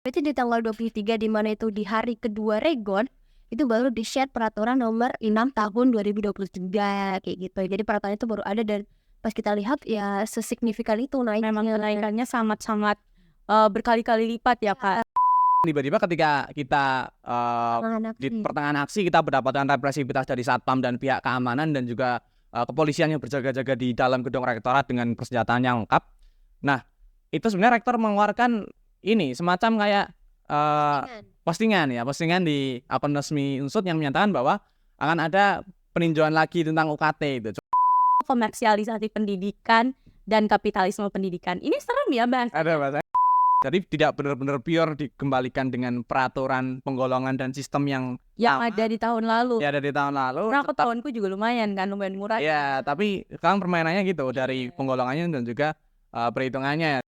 Berarti di tanggal 23 di mana itu di hari kedua Regon itu baru di-share peraturan nomor 6 tahun 2023 kayak gitu. Jadi peraturan itu baru ada dan pas kita lihat ya sesignifikan itu naiknya. Memang kenaikannya sangat-sangat berkali-kali lipat ya Kak. Tiba-tiba ketika kita di pertengahan aksi kita mendapatkan represivitas dari Satpam dan pihak keamanan dan juga kepolisian yang berjaga-jaga di dalam gedung rektorat dengan persenjataan yang lengkap. Nah, itu sebenarnya rektor mengeluarkan ini semacam kayak postingan di akun resmi Unsut yang menyatakan bahwa akan ada peninjauan lagi tentang UKT itu. Komersialisasi pendidikan dan kapitalisme pendidikan. Ini serem ya Bang? Ada bahasa. Jadi tidak benar-benar pure dikembalikan dengan peraturan penggolongan dan sistem yang ada di tahun lalu. Ya, ada di tahun lalu. Nah, tahunku juga lumayan murah. Ya, tapi sekarang permainannya gitu dari penggolongannya dan juga perhitungannya.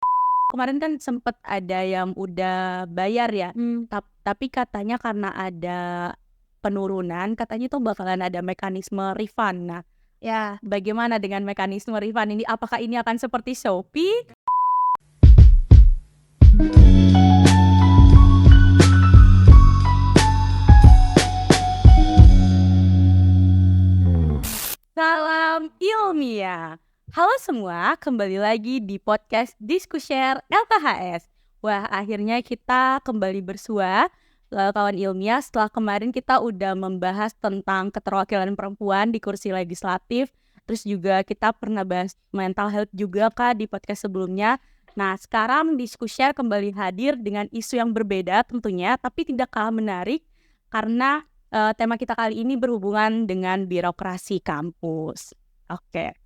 Kemarin kan sempat ada yang udah bayar ya, tapi katanya karena ada penurunan, katanya tuh bakalan ada mekanisme refund. Nah, ya bagaimana dengan mekanisme refund ini? Apakah ini akan seperti Shopee? Salam ilmiah. Halo semua, kembali lagi di podcast Diskushare LKHS. Wah, akhirnya kita kembali bersua kawan ilmiah setelah kemarin kita udah membahas tentang keterwakilan perempuan di kursi legislatif. Terus juga kita pernah bahas mental health juga Kak di podcast sebelumnya. Nah, sekarang Diskushare kembali hadir dengan isu yang berbeda tentunya, tapi tidak kalah menarik karena tema kita kali ini berhubungan dengan birokrasi kampus. Oke.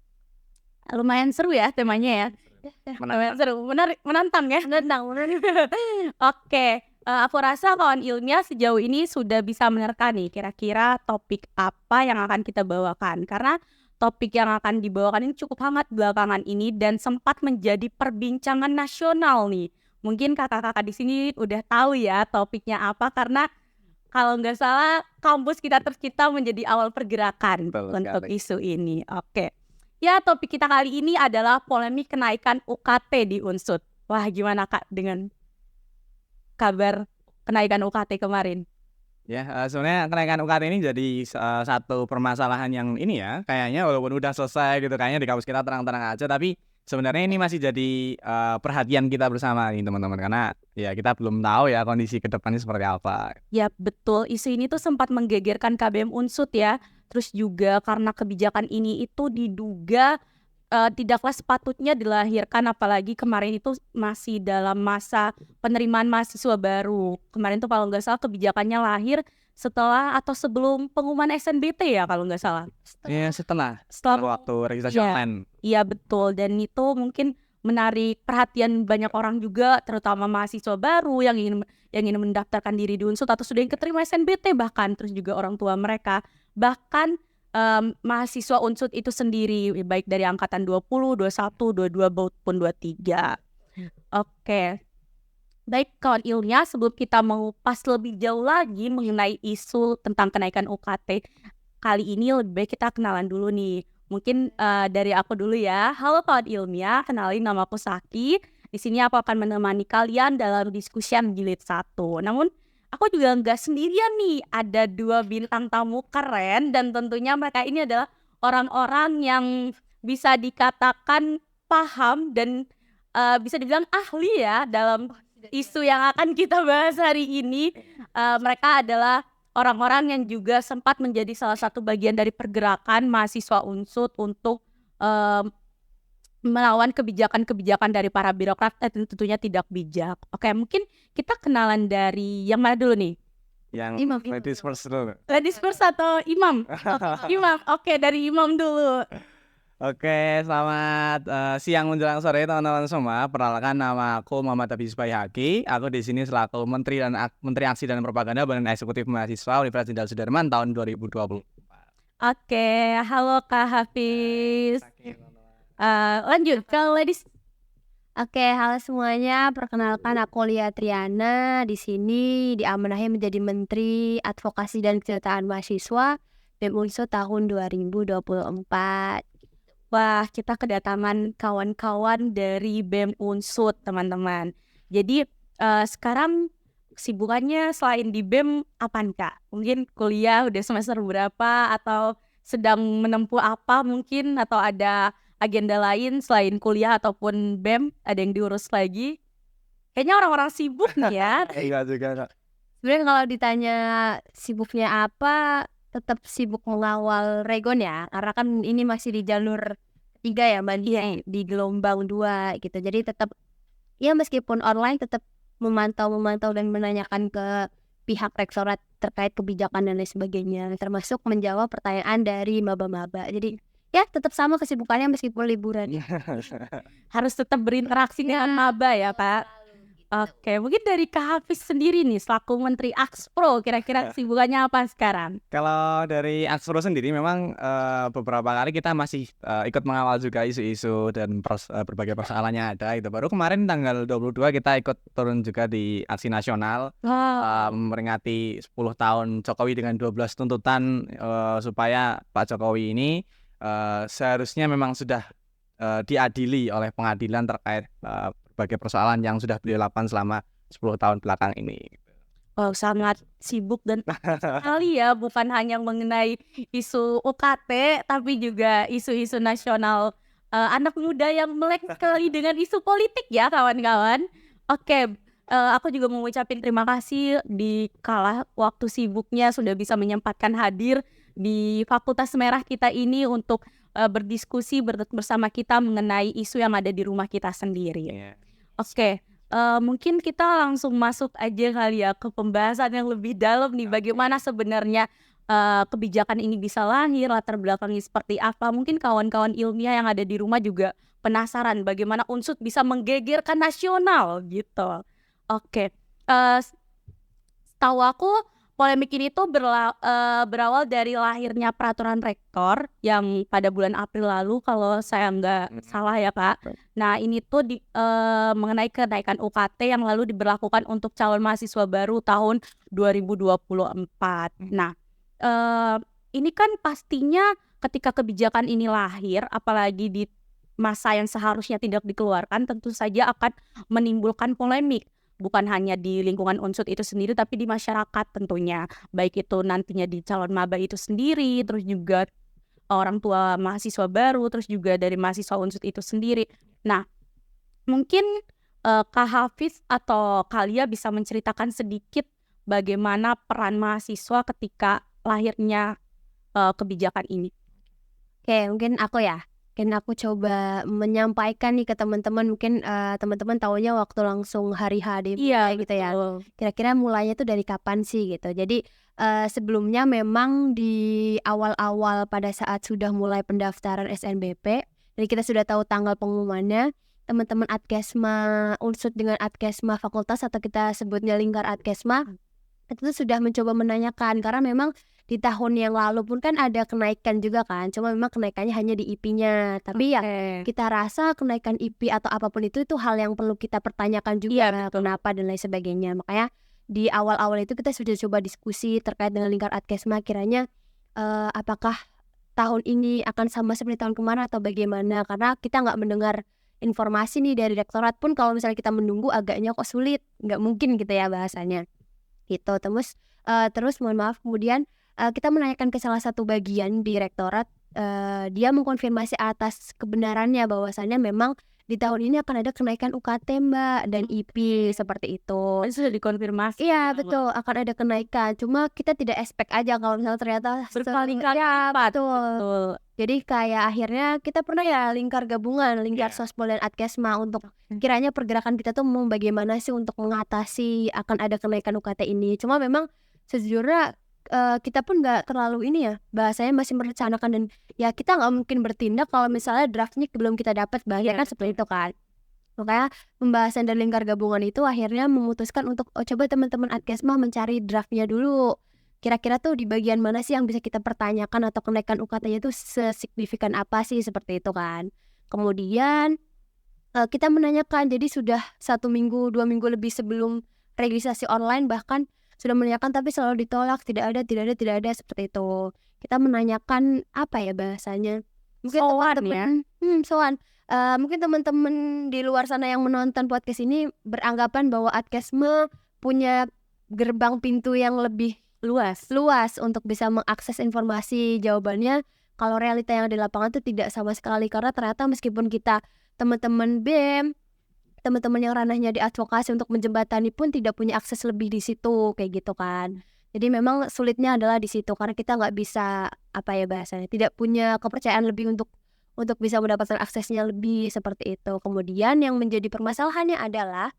Lumayan seru ya temanya ya. Lumayan seru, menarik, menantang ya. Menantang. Oke, aku rasa kawan ilmiah sejauh ini sudah bisa menerka nih kira-kira topik apa yang akan kita bawakan. Karena topik yang akan dibawakan ini cukup hangat belakangan ini dan sempat menjadi perbincangan nasional nih. Mungkin kakak-kakak di sini udah tahu ya topiknya apa karena kalau nggak salah kampus kita tercipta menjadi awal pergerakan untuk isu ini. Oke. Ya, topik kita kali ini adalah polemik kenaikan UKT di Unsut. Wah, gimana Kak dengan kabar kenaikan UKT kemarin? Ya, sebenarnya kenaikan UKT ini jadi satu permasalahan yang ini ya, kayaknya walaupun udah selesai gitu, kayaknya di kampus kita terang-terang aja, tapi sebenarnya ini masih jadi perhatian kita bersama nih teman-teman, karena ya kita belum tahu ya kondisi ke depannya seperti apa. Ya betul, isu ini tuh sempat menggegerkan KBM Unsut ya. Terus juga karena kebijakan ini itu diduga tidaklah sepatutnya dilahirkan, apalagi kemarin itu masih dalam masa penerimaan mahasiswa baru. Kemarin tuh kalau nggak salah kebijakannya lahir setelah atau sebelum pengumuman SNBT ya kalau nggak salah. Iya, setelah waktu registrasi online. Iya betul, dan itu mungkin menarik perhatian banyak orang juga, terutama mahasiswa baru yang ingin mendaftarkan diri di Unsut atau sudah yang keterima SNBT bahkan, terus juga orang tua mereka, bahkan mahasiswa Unsut itu sendiri baik dari angkatan 20, 21, 22 maupun 23. Oke. Baik kawan ilmiah, sebelum kita mengupas lebih jauh lagi mengenai isu tentang kenaikan UKT, kali ini lebih baik kita kenalan dulu nih. Mungkin dari aku dulu ya. Halo kawan ilmiah, kenalin nama aku Saki. Di sini aku akan menemani kalian dalam diskusi jilid 1. Namun aku juga nggak sendirian nih. Ada 2 bintang tamu keren dan tentunya mereka ini adalah orang-orang yang bisa dikatakan paham dan bisa dibilang ahli ya dalam isu yang akan kita bahas hari ini. Mereka adalah orang-orang yang juga sempat menjadi salah satu bagian dari pergerakan mahasiswa Unsut untuk melawan kebijakan-kebijakan dari para birokrat dan tentunya tidak bijak. Oke, mungkin kita kenalan dari yang mana dulu nih? Yang Imam. ladies first dulu. Ladies first atau Imam? Imam, oke, dari Imam dulu. Oke, selamat siang menjelang sore teman-teman semua. Perkenalkan, nama aku Muhammad Habis Bayhaqi. Aku di sini selaku Menteri Aksi dan Propaganda Badan Eksekutif Mahasiswa Universitas Jenderal Sudirman tahun 2020. Oke, halo Kak Hafiz. Lanjut ke ladies. Oke, halo semuanya. Perkenalkan aku Lia Triana. Di sini diamanahi menjadi Menteri Advokasi dan Kesejahteraan Mahasiswa BEM Unsut tahun 2024. Wah, kita kedatangan kawan-kawan dari BEM Unsut, teman-teman. Jadi sekarang kesibukannya selain di BEM apaan Kak? Mungkin kuliah udah semester berapa atau sedang menempuh apa mungkin, atau ada agenda lain selain kuliah ataupun BEM, ada yang diurus lagi? Kayaknya orang-orang sibuk nih ya. Iya juga Kak. Sebenarnya kalau ditanya sibuknya apa, tetap sibuk mengawal Regon ya, karena kan ini masih di jalur 3 ya Mbak, di gelombang 2 gitu. Jadi tetap ya meskipun online tetap memantau dan menanyakan ke pihak rektorat terkait kebijakan dan lain sebagainya, termasuk menjawab pertanyaan dari maba-maba. Jadi ya tetap sama kesibukannya meskipun liburan. Harus tetap berinteraksi dengan maba ya Pak. Oke, mungkin dari Kak Hafiz sendiri nih selaku Menteri Akspro, kira-kira kesibukannya apa sekarang? Kalau dari Akspro sendiri memang beberapa kali kita masih ikut mengawal juga isu-isu dan berbagai persoalannya ada itu. Baru kemarin tanggal 22 kita ikut turun juga di aksi nasional memperingati 10 tahun Jokowi dengan 12 tuntutan supaya Pak Jokowi ini seharusnya memang sudah diadili oleh pengadilan terkait berbagai persoalan yang sudah beliau lakukan selama 10 tahun belakang ini. Oh, sangat sibuk dan sekali ya, bukan hanya mengenai isu UKT, tapi juga isu-isu nasional. Anak muda yang melek sekali dengan isu politik ya kawan-kawan. Oke, aku juga mau ngucapin terima kasih di kala waktu sibuknya sudah bisa menyempatkan hadir di Fakultas Merah kita ini untuk berdiskusi bersama kita mengenai isu yang ada di rumah kita sendiri. Oke, mungkin kita langsung masuk aja kali ya ke pembahasan yang lebih dalam nih. Bagaimana sebenarnya kebijakan ini bisa lahir, latar belakangnya seperti apa. Mungkin kawan-kawan ilmiah yang ada di rumah juga penasaran bagaimana Unsut bisa menggegerkan nasional gitu. Oke, setahu aku polemik ini tuh berawal dari lahirnya peraturan rektor yang pada bulan April lalu kalau saya nggak salah ya Kak. Nah ini tuh mengenai kenaikan UKT yang lalu diberlakukan untuk calon mahasiswa baru tahun 2024. Nah ini kan pastinya ketika kebijakan ini lahir, apalagi di masa yang seharusnya tidak dikeluarkan, tentu saja akan menimbulkan polemik. Bukan hanya di lingkungan Unsut itu sendiri, tapi di masyarakat tentunya. Baik itu nantinya di calon maba itu sendiri, terus juga orang tua mahasiswa baru, terus juga dari mahasiswa Unsut itu sendiri. Nah, mungkin Kak Hafiz atau Kalia bisa menceritakan sedikit bagaimana peran mahasiswa ketika lahirnya kebijakan ini. Oke, mungkin aku coba menyampaikan nih ke teman-teman. Mungkin teman-teman taunya waktu langsung hari H gitu ya. Kira-kira mulainya tuh dari kapan sih gitu. Jadi sebelumnya memang di awal-awal pada saat sudah mulai pendaftaran SNBP, jadi kita sudah tahu tanggal pengumumannya, teman-teman Adkesma Unsut dengan Adkesma Fakultas atau kita sebutnya Lingkar Adkesma itu tuh sudah mencoba menanyakan, karena memang di tahun yang lalu pun kan ada kenaikan juga kan, cuma memang kenaikannya hanya di IP-nya. Tapi ya kita rasa kenaikan IP atau apapun itu hal yang perlu kita pertanyakan juga, kenapa dan lain sebagainya. Makanya di awal-awal itu kita sudah coba diskusi terkait dengan Lingkar Adkesma, kiranya apakah tahun ini akan sama seperti tahun kemarin atau bagaimana, karena kita nggak mendengar informasi nih dari rektorat pun. Kalau misalnya kita menunggu agaknya kok sulit, nggak mungkin gitu ya bahasanya gitu. Terus mohon maaf, kemudian kita menanyakan ke salah satu bagian di rektorat, dia mengkonfirmasi atas kebenarannya bahwasannya memang di tahun ini akan ada kenaikan UKT Mbak dan IP seperti itu. Sudah dikonfirmasi. Iya betul, akan ada kenaikan. Cuma kita tidak expect aja kalau misalnya ternyata berkali-kali. Ya betul. Jadi kayak akhirnya kita pernah ya lingkar gabungan, lingkar Sospol dan Adkesma untuk kiranya pergerakan kita tuh mau bagaimana sih untuk mengatasi akan ada kenaikan UKT ini. Cuma memang sejujurnya kita pun nggak terlalu ini ya, bahasanya masih merencanakan, dan ya kita nggak mungkin bertindak kalau misalnya draftnya belum kita dapat, bahaya kan seperti itu kan. Makanya pembahasan dari lingkar gabungan itu akhirnya memutuskan untuk coba teman-teman Adkesma mencari draftnya dulu. Kira-kira tuh di bagian mana sih yang bisa kita pertanyakan atau kenaikan UKT-nya itu sesignifikan apa sih, seperti itu kan. Kemudian kita menanyakan, jadi sudah 1 minggu 2 minggu lebih sebelum registrasi online bahkan sudah menanyakan, tapi selalu ditolak, tidak ada seperti itu. Kita menanyakan apa ya bahasanya, mungkin teman-teman soan. Mungkin teman-teman di luar sana yang menonton podcast ini beranggapan bahwa Adkesma punya gerbang pintu yang lebih luas. untuk bisa mengakses informasi jawabannya. Kalau realita yang di lapangan itu tidak sama sekali, karena ternyata meskipun kita teman-teman BEM, teman-teman yang ranahnya di advokasi untuk menjembatani pun tidak punya akses lebih di situ kayak gitu kan. Jadi memang sulitnya adalah di situ, karena kita nggak bisa bahasanya, tidak punya kepercayaan lebih untuk bisa mendapatkan aksesnya lebih seperti itu. Kemudian yang menjadi permasalahannya adalah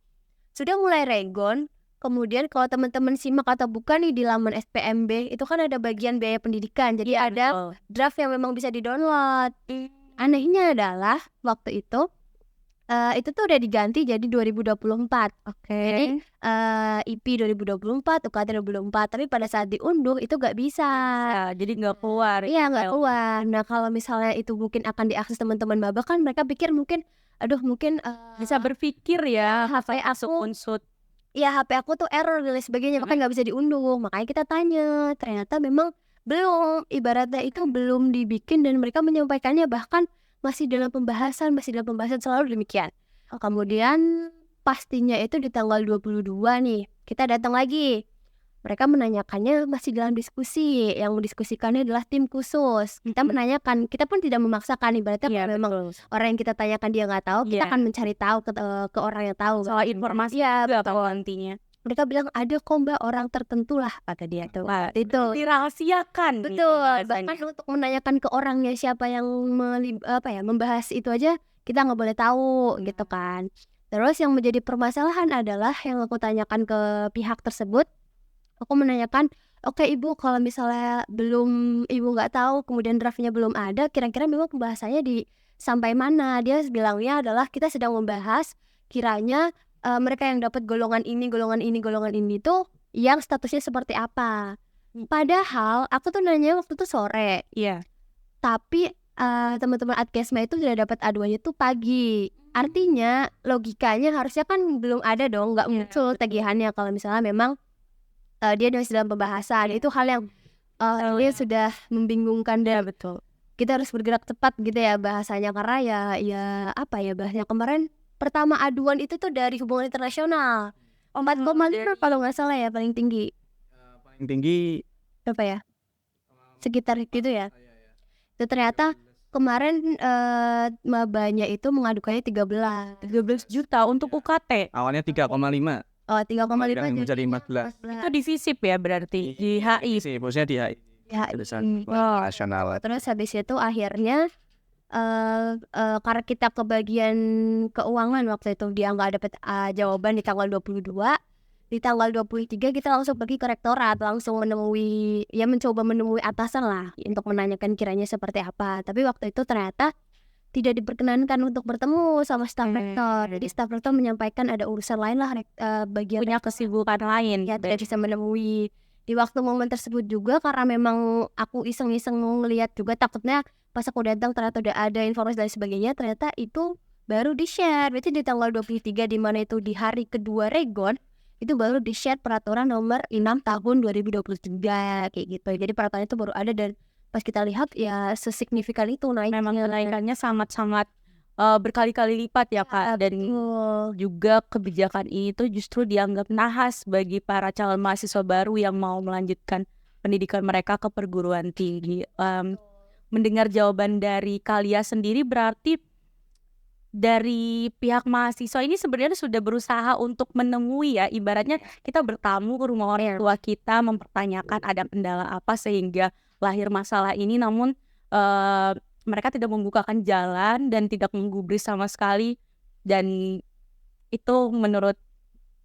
sudah mulai regon. Kemudian kalau teman-teman simak atau bukan nih di laman SPMB itu kan ada bagian biaya pendidikan. Jadi ada draft yang memang bisa di-download. Anehnya adalah waktu itu tuh udah diganti jadi 2024. Jadi IP 2024, UKT 2024. Tapi pada saat diunduh itu nggak bisa. Jadi nggak keluar. Iya, nggak keluar. Nah, kalau misalnya itu mungkin akan diakses teman-teman maba kan, mereka pikir mungkin mungkin bisa berpikir ya, HP aku unsut. Iya, HP aku tuh error dan lain sebagainya, makanya nggak bisa diunduh. Makanya kita tanya, ternyata memang belum, ibaratnya itu belum dibikin dan mereka menyampaikannya bahkan masih dalam pembahasan selalu demikian. Kemudian pastinya itu di tanggal 22 nih, kita datang lagi. Mereka menanyakannya masih dalam diskusi, yang mendiskusikannya adalah tim khusus. Kita menanyakan, kita pun tidak memaksakan, ibaratnya kalau memang orang yang kita tanyakan dia nggak tahu, kita akan mencari tahu ke orang yang tahu. Soal informasi juga tahu nantinya. Mereka bilang ada kok Mbak, orang tertentu lah kata dia tuh. Itu dirahasiakan. Betul. Bahkan untuk menanyakan ke orangnya siapa yang membahas itu aja kita nggak boleh tahu gitu kan. Terus yang menjadi permasalahan adalah yang aku tanyakan ke pihak tersebut. Aku menanyakan, oke Ibu, kalau misalnya Ibu nggak tahu, kemudian draftnya belum ada, kira-kira memang pembahasannya di sampai mana? Dia bilangnya adalah kita sedang membahas kiranya mereka yang dapat golongan ini tuh yang statusnya seperti apa. Padahal aku tuh nanya waktu itu sore. Iya. Tapi teman-teman Adkesma itu sudah dapat aduannya tuh pagi. Artinya logikanya harusnya kan belum ada dong, nggak muncul tagihannya kalau misalnya memang dia masih dalam pembahasan. Itu hal yang dia sudah membingungkan dan betul. Kita harus bergerak cepat gitu ya bahasanya, karena bahasanya kemarin pertama aduan itu tuh dari hubungan internasional 4,5 kalau nggak salah ya, paling tinggi. Paling tinggi Berapa ya? Sekitar gitu ya. Itu ternyata kemarin mabanya itu mengadukannya 13 juta untuk UKT. awalnya 3,5. Oh, 3,5 menjadi 14. Itu di FISIP ya berarti di HI. Sih, bosnya di HI. Nasional. Terus habis itu akhirnya karena kita ke bagian keuangan waktu itu dia nggak dapat jawaban di tanggal 22. Di tanggal 23 kita langsung pergi ke rektorat, langsung mencoba menemui atasan lah untuk menanyakan kiranya seperti apa. Tapi waktu itu ternyata tidak diperkenankan untuk bertemu sama staf rektor. Jadi staf rektor menyampaikan ada urusan lain lah, bagian punya kesibukan lain ya, tidak bisa menemui. Di waktu momen tersebut juga, karena memang aku iseng-iseng ngeliat juga, takutnya pas aku datang ternyata udah ada informasi dan sebagainya, ternyata itu baru di-share. Berarti di tanggal 23 di mana itu di hari kedua regon, itu baru di-share peraturan nomor 6 tahun 2023 kayak gitu. Jadi peraturan itu baru ada dan pas kita lihat ya sesignifikan itu memang kenaikannya sangat-sangat berkali-kali lipat ya Kak. Dan juga kebijakan itu justru dianggap nahas bagi para calon mahasiswa baru yang mau melanjutkan pendidikan mereka ke perguruan tinggi. Mendengar jawaban dari Kalia sendiri, berarti dari pihak mahasiswa ini sebenarnya sudah berusaha untuk menemui ya, ibaratnya kita bertamu ke rumah orang tua kita, mempertanyakan ada kendala apa sehingga lahir masalah ini, namun mereka tidak membukakan jalan dan tidak menggubris sama sekali, dan itu menurut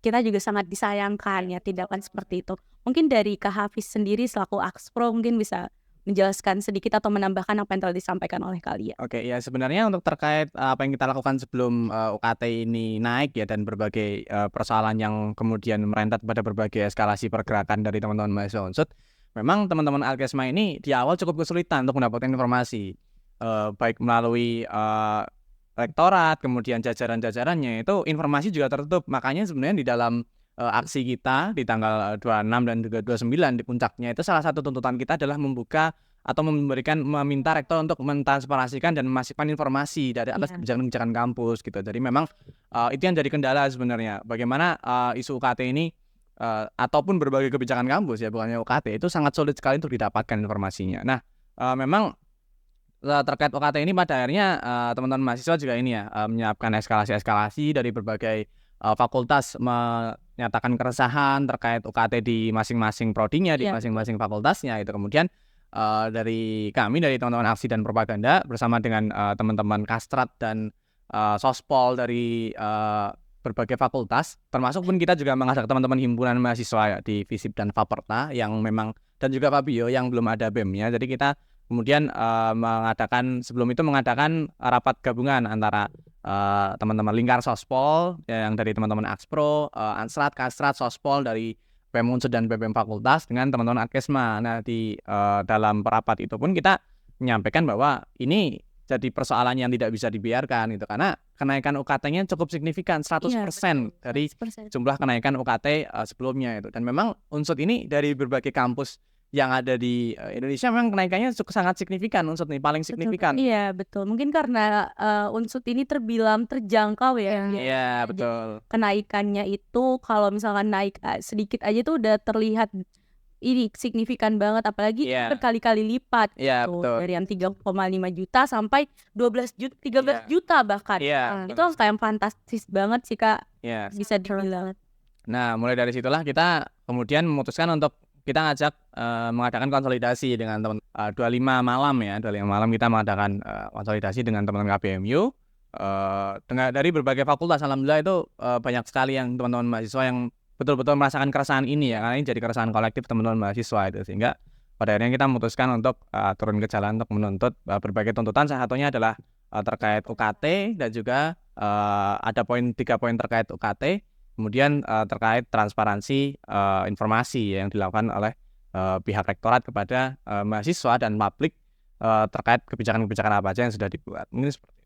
kita juga sangat disayangkan ya tindakan seperti itu. Mungkin dari Kak Hafiz sendiri selaku Akspro mungkin bisa menjelaskan sedikit atau menambahkan apa yang telah disampaikan oleh kalian. Oke, ya sebenarnya untuk terkait apa yang kita lakukan sebelum UKT ini naik ya, dan berbagai persoalan yang kemudian merentat pada berbagai eskalasi pergerakan dari teman-teman mahasiswa Unsut, memang teman-teman Alkesma ini di awal cukup kesulitan untuk mendapatkan informasi, baik melalui rektorat, kemudian jajaran-jajarannya itu informasi juga tertutup. Makanya sebenarnya di dalam aksi kita di tanggal 26 dan juga 29 di puncaknya itu, salah satu tuntutan kita adalah membuka atau meminta rektor untuk mentransparansikan dan memasifkan informasi dari atas kebijakan-kebijakan kampus gitu. Jadi memang itu yang jadi kendala sebenarnya. Bagaimana isu UKT ini ataupun berbagai kebijakan kampus ya, bukannya UKT, itu sangat sulit sekali untuk didapatkan informasinya. Nah, memang terkait UKT ini pada akhirnya teman-teman mahasiswa juga ini ya, menyiapkan eskalasi-eskalasi dari berbagai fakultas menyatakan keresahan terkait UKT di masing-masing prodinya, di masing-masing fakultasnya itu. Kemudian dari kami, dari teman-teman aksi dan propaganda bersama dengan teman-teman Kastrat dan Sospol dari berbagai fakultas, termasuk pun kita juga mengajak teman-teman himpunan mahasiswa ya, di FISIP dan Faperta yang memang, dan juga Fabio yang belum ada BEM-nya. Jadi kita kemudian sebelum itu mengadakan rapat gabungan antara teman-teman lingkar Sospol yang dari teman-teman Akspro, Ansrat, Kastrat, Sospol dari BEM Unsur dan BEM Fakultas dengan teman-teman Arkesma. Nah, di dalam rapat itu pun kita menyampaikan bahwa ini jadi persoalan yang tidak bisa dibiarkan itu, karena kenaikan UKT-nya cukup signifikan 100% dari 100%. jumlah kenaikan UKT sebelumnya itu. Dan memang Unsur ini dari berbagai kampus yang ada di Indonesia memang kenaikannya cukup sangat signifikan. Unsur ini paling signifikan. Iya, betul. Mungkin karena Unsur ini terbilang terjangkau ya. Iya, betul. Kenaikannya itu kalau misalkan naik sedikit aja tuh udah terlihat ini signifikan banget, apalagi berkali-kali lipat gitu. Betul. Dari yang 3,5 juta sampai 12 juta, 13 juta bahkan. Itu kayak fantastis banget sih, Kak. Bisa dibilang. Nah, mulai dari situlah kita kemudian memutuskan untuk kita ngajak mengadakan konsolidasi dengan teman 25 malam ya. 25 malam kita mengadakan konsolidasi dengan teman-teman KBMU dari berbagai fakultas. Alhamdulillah itu banyak sekali yang teman-teman mahasiswa yang betul-betul merasakan keresahan ini ya, karena ini jadi keresahan kolektif teman-teman mahasiswa itu, sehingga pada akhirnya kita memutuskan untuk turun ke jalan untuk menuntut berbagai tuntutan. Salah satunya adalah terkait UKT dan juga ada 3 poin terkait UKT. Kemudian terkait transparansi informasi yang dilakukan oleh pihak rektorat kepada mahasiswa dan publik terkait kebijakan-kebijakan apa aja yang sudah dibuat. Mungkin seperti itu.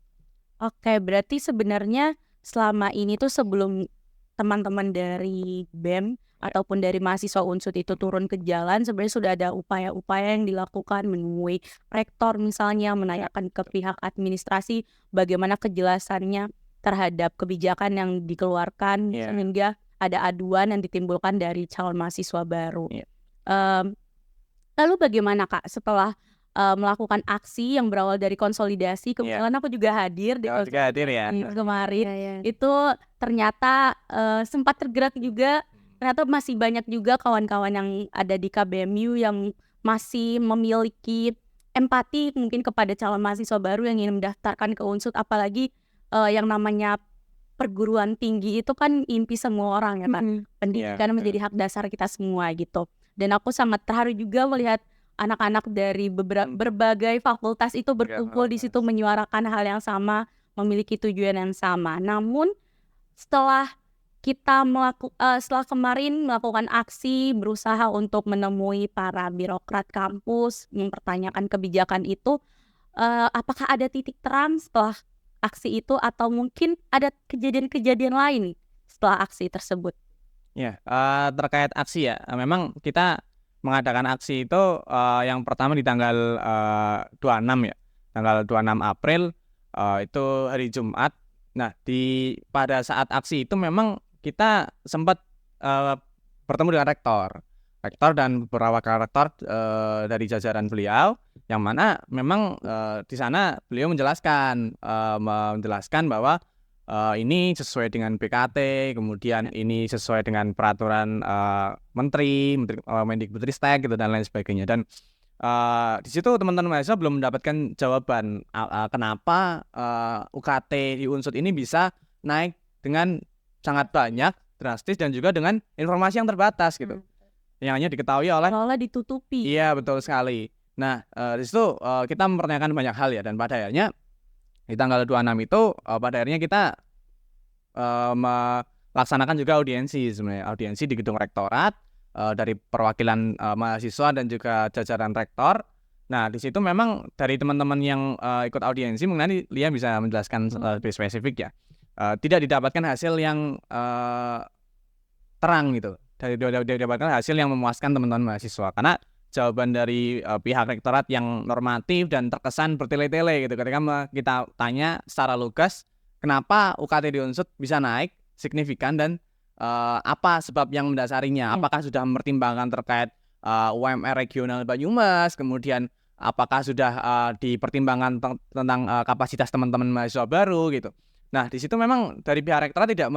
Oke, berarti sebenarnya selama ini tuh sebelum teman-teman dari BEM ataupun dari mahasiswa Unsur itu turun ke jalan, sebenarnya sudah ada upaya-upaya yang dilakukan, menemui rektor misalnya, menanyakan ke pihak administrasi bagaimana kejelasannya terhadap kebijakan yang dikeluarkan, sehingga ada aduan yang ditimbulkan dari calon mahasiswa baru. Lalu bagaimana, Kak, setelah melakukan aksi yang berawal dari konsolidasi, kebetulan aku juga hadir di kemarin. Itu ternyata sempat tergerak juga. Ternyata masih banyak juga kawan-kawan yang ada di KBMU yang masih memiliki empati mungkin kepada calon mahasiswa baru yang ingin mendaftarkan ke Unsur, apalagi yang namanya perguruan tinggi itu kan impi semua orang ya, kan. Pendidikan menjadi hak dasar kita semua gitu. Dan aku sangat terharu juga melihat anak-anak dari berbagai fakultas itu berkumpul di situ menyuarakan hal yang sama, memiliki tujuan yang sama. Namun setelah kita setelah kemarin melakukan aksi, berusaha untuk menemui para birokrat kampus, mempertanyakan kebijakan itu, apakah ada titik terang setelah aksi itu, atau mungkin ada kejadian-kejadian lain setelah aksi tersebut? Terkait aksi ya, memang kita mengadakan aksi itu yang pertama di tanggal 26 ya, tanggal 26 April itu hari Jumat. Nah, pada saat aksi itu memang kita sempat bertemu dengan rektor dan beberapa wakil rektor dari jajaran beliau, yang mana memang di sana beliau menjelaskan bahwa ini sesuai dengan BKT, kemudian ini sesuai dengan peraturan Menteri Mendikbudristek gitu dan lain sebagainya. Dan di situ teman-teman mahasiswa belum mendapatkan jawaban kenapa UKT di Unsur ini bisa naik dengan sangat banyak, drastis, dan juga dengan informasi yang terbatas gitu, yang hanya diketahui oleh ditutupi. Iya, betul sekali. Nah, di situ kita mempertanyakan banyak hal ya, dan pada akhirnya di tanggal 26 itu pada akhirnya kita melaksanakan juga audiensi di gedung rektorat dari perwakilan mahasiswa dan juga jajaran rektor. Nah, di situ memang dari teman-teman yang ikut audiensi, mungkin Lia bisa menjelaskan lebih spesifik ya, tidak didapatkan hasil yang terang gitu, didapatkan hasil yang memuaskan teman-teman mahasiswa, karena jawaban dari pihak rektorat yang normatif dan terkesan bertele-tele gitu. Ketika kita tanya secara lugas kenapa UKT di Unsur bisa naik signifikan dan apa sebab yang mendasarinya, apakah sudah mempertimbangkan terkait UMR regional Banyumas, kemudian apakah sudah dipertimbangkan tentang kapasitas teman-teman mahasiswa baru gitu. Nah, di situ memang dari pihak rektorat tidak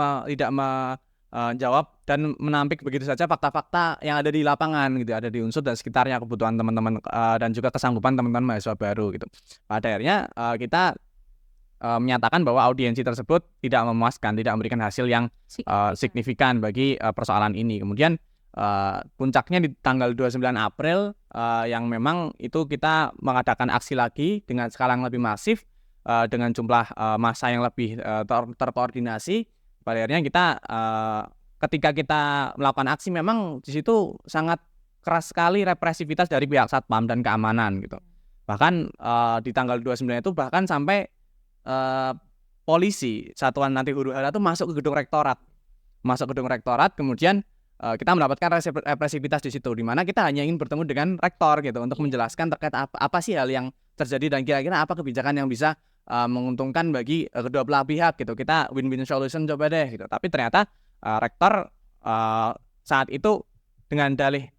menjawab dan menampik begitu saja fakta-fakta yang ada di lapangan gitu, ada di Unsur dan sekitarnya, kebutuhan teman-teman dan juga kesanggupan teman-teman mahasiswa baru gitu. Pada akhirnya kita menyatakan bahwa audiensi tersebut tidak memuaskan, tidak memberikan hasil yang signifikan bagi persoalan ini. Kemudian puncaknya di tanggal 29 April yang memang itu kita mengadakan aksi lagi dengan skala yang lebih masif, dengan jumlah massa yang lebih terkoordinasi. Pada akhirnya kita ketika kita melakukan aksi memang di situ sangat keras sekali represivitas dari pihak Satpam dan keamanan gitu. Bahkan di tanggal 29 itu bahkan sampai polisi Satuan Anti Huru-Hara itu masuk ke gedung rektorat, kemudian kita mendapatkan represivitas di situ, di mana kita hanya ingin bertemu dengan rektor gitu untuk menjelaskan terkait apa sih hal yang terjadi dan kira-kira apa kebijakan yang bisa menguntungkan bagi kedua belah pihak gitu. Kita win-win solution coba deh gitu. Tapi ternyata rektor saat itu dengan dalih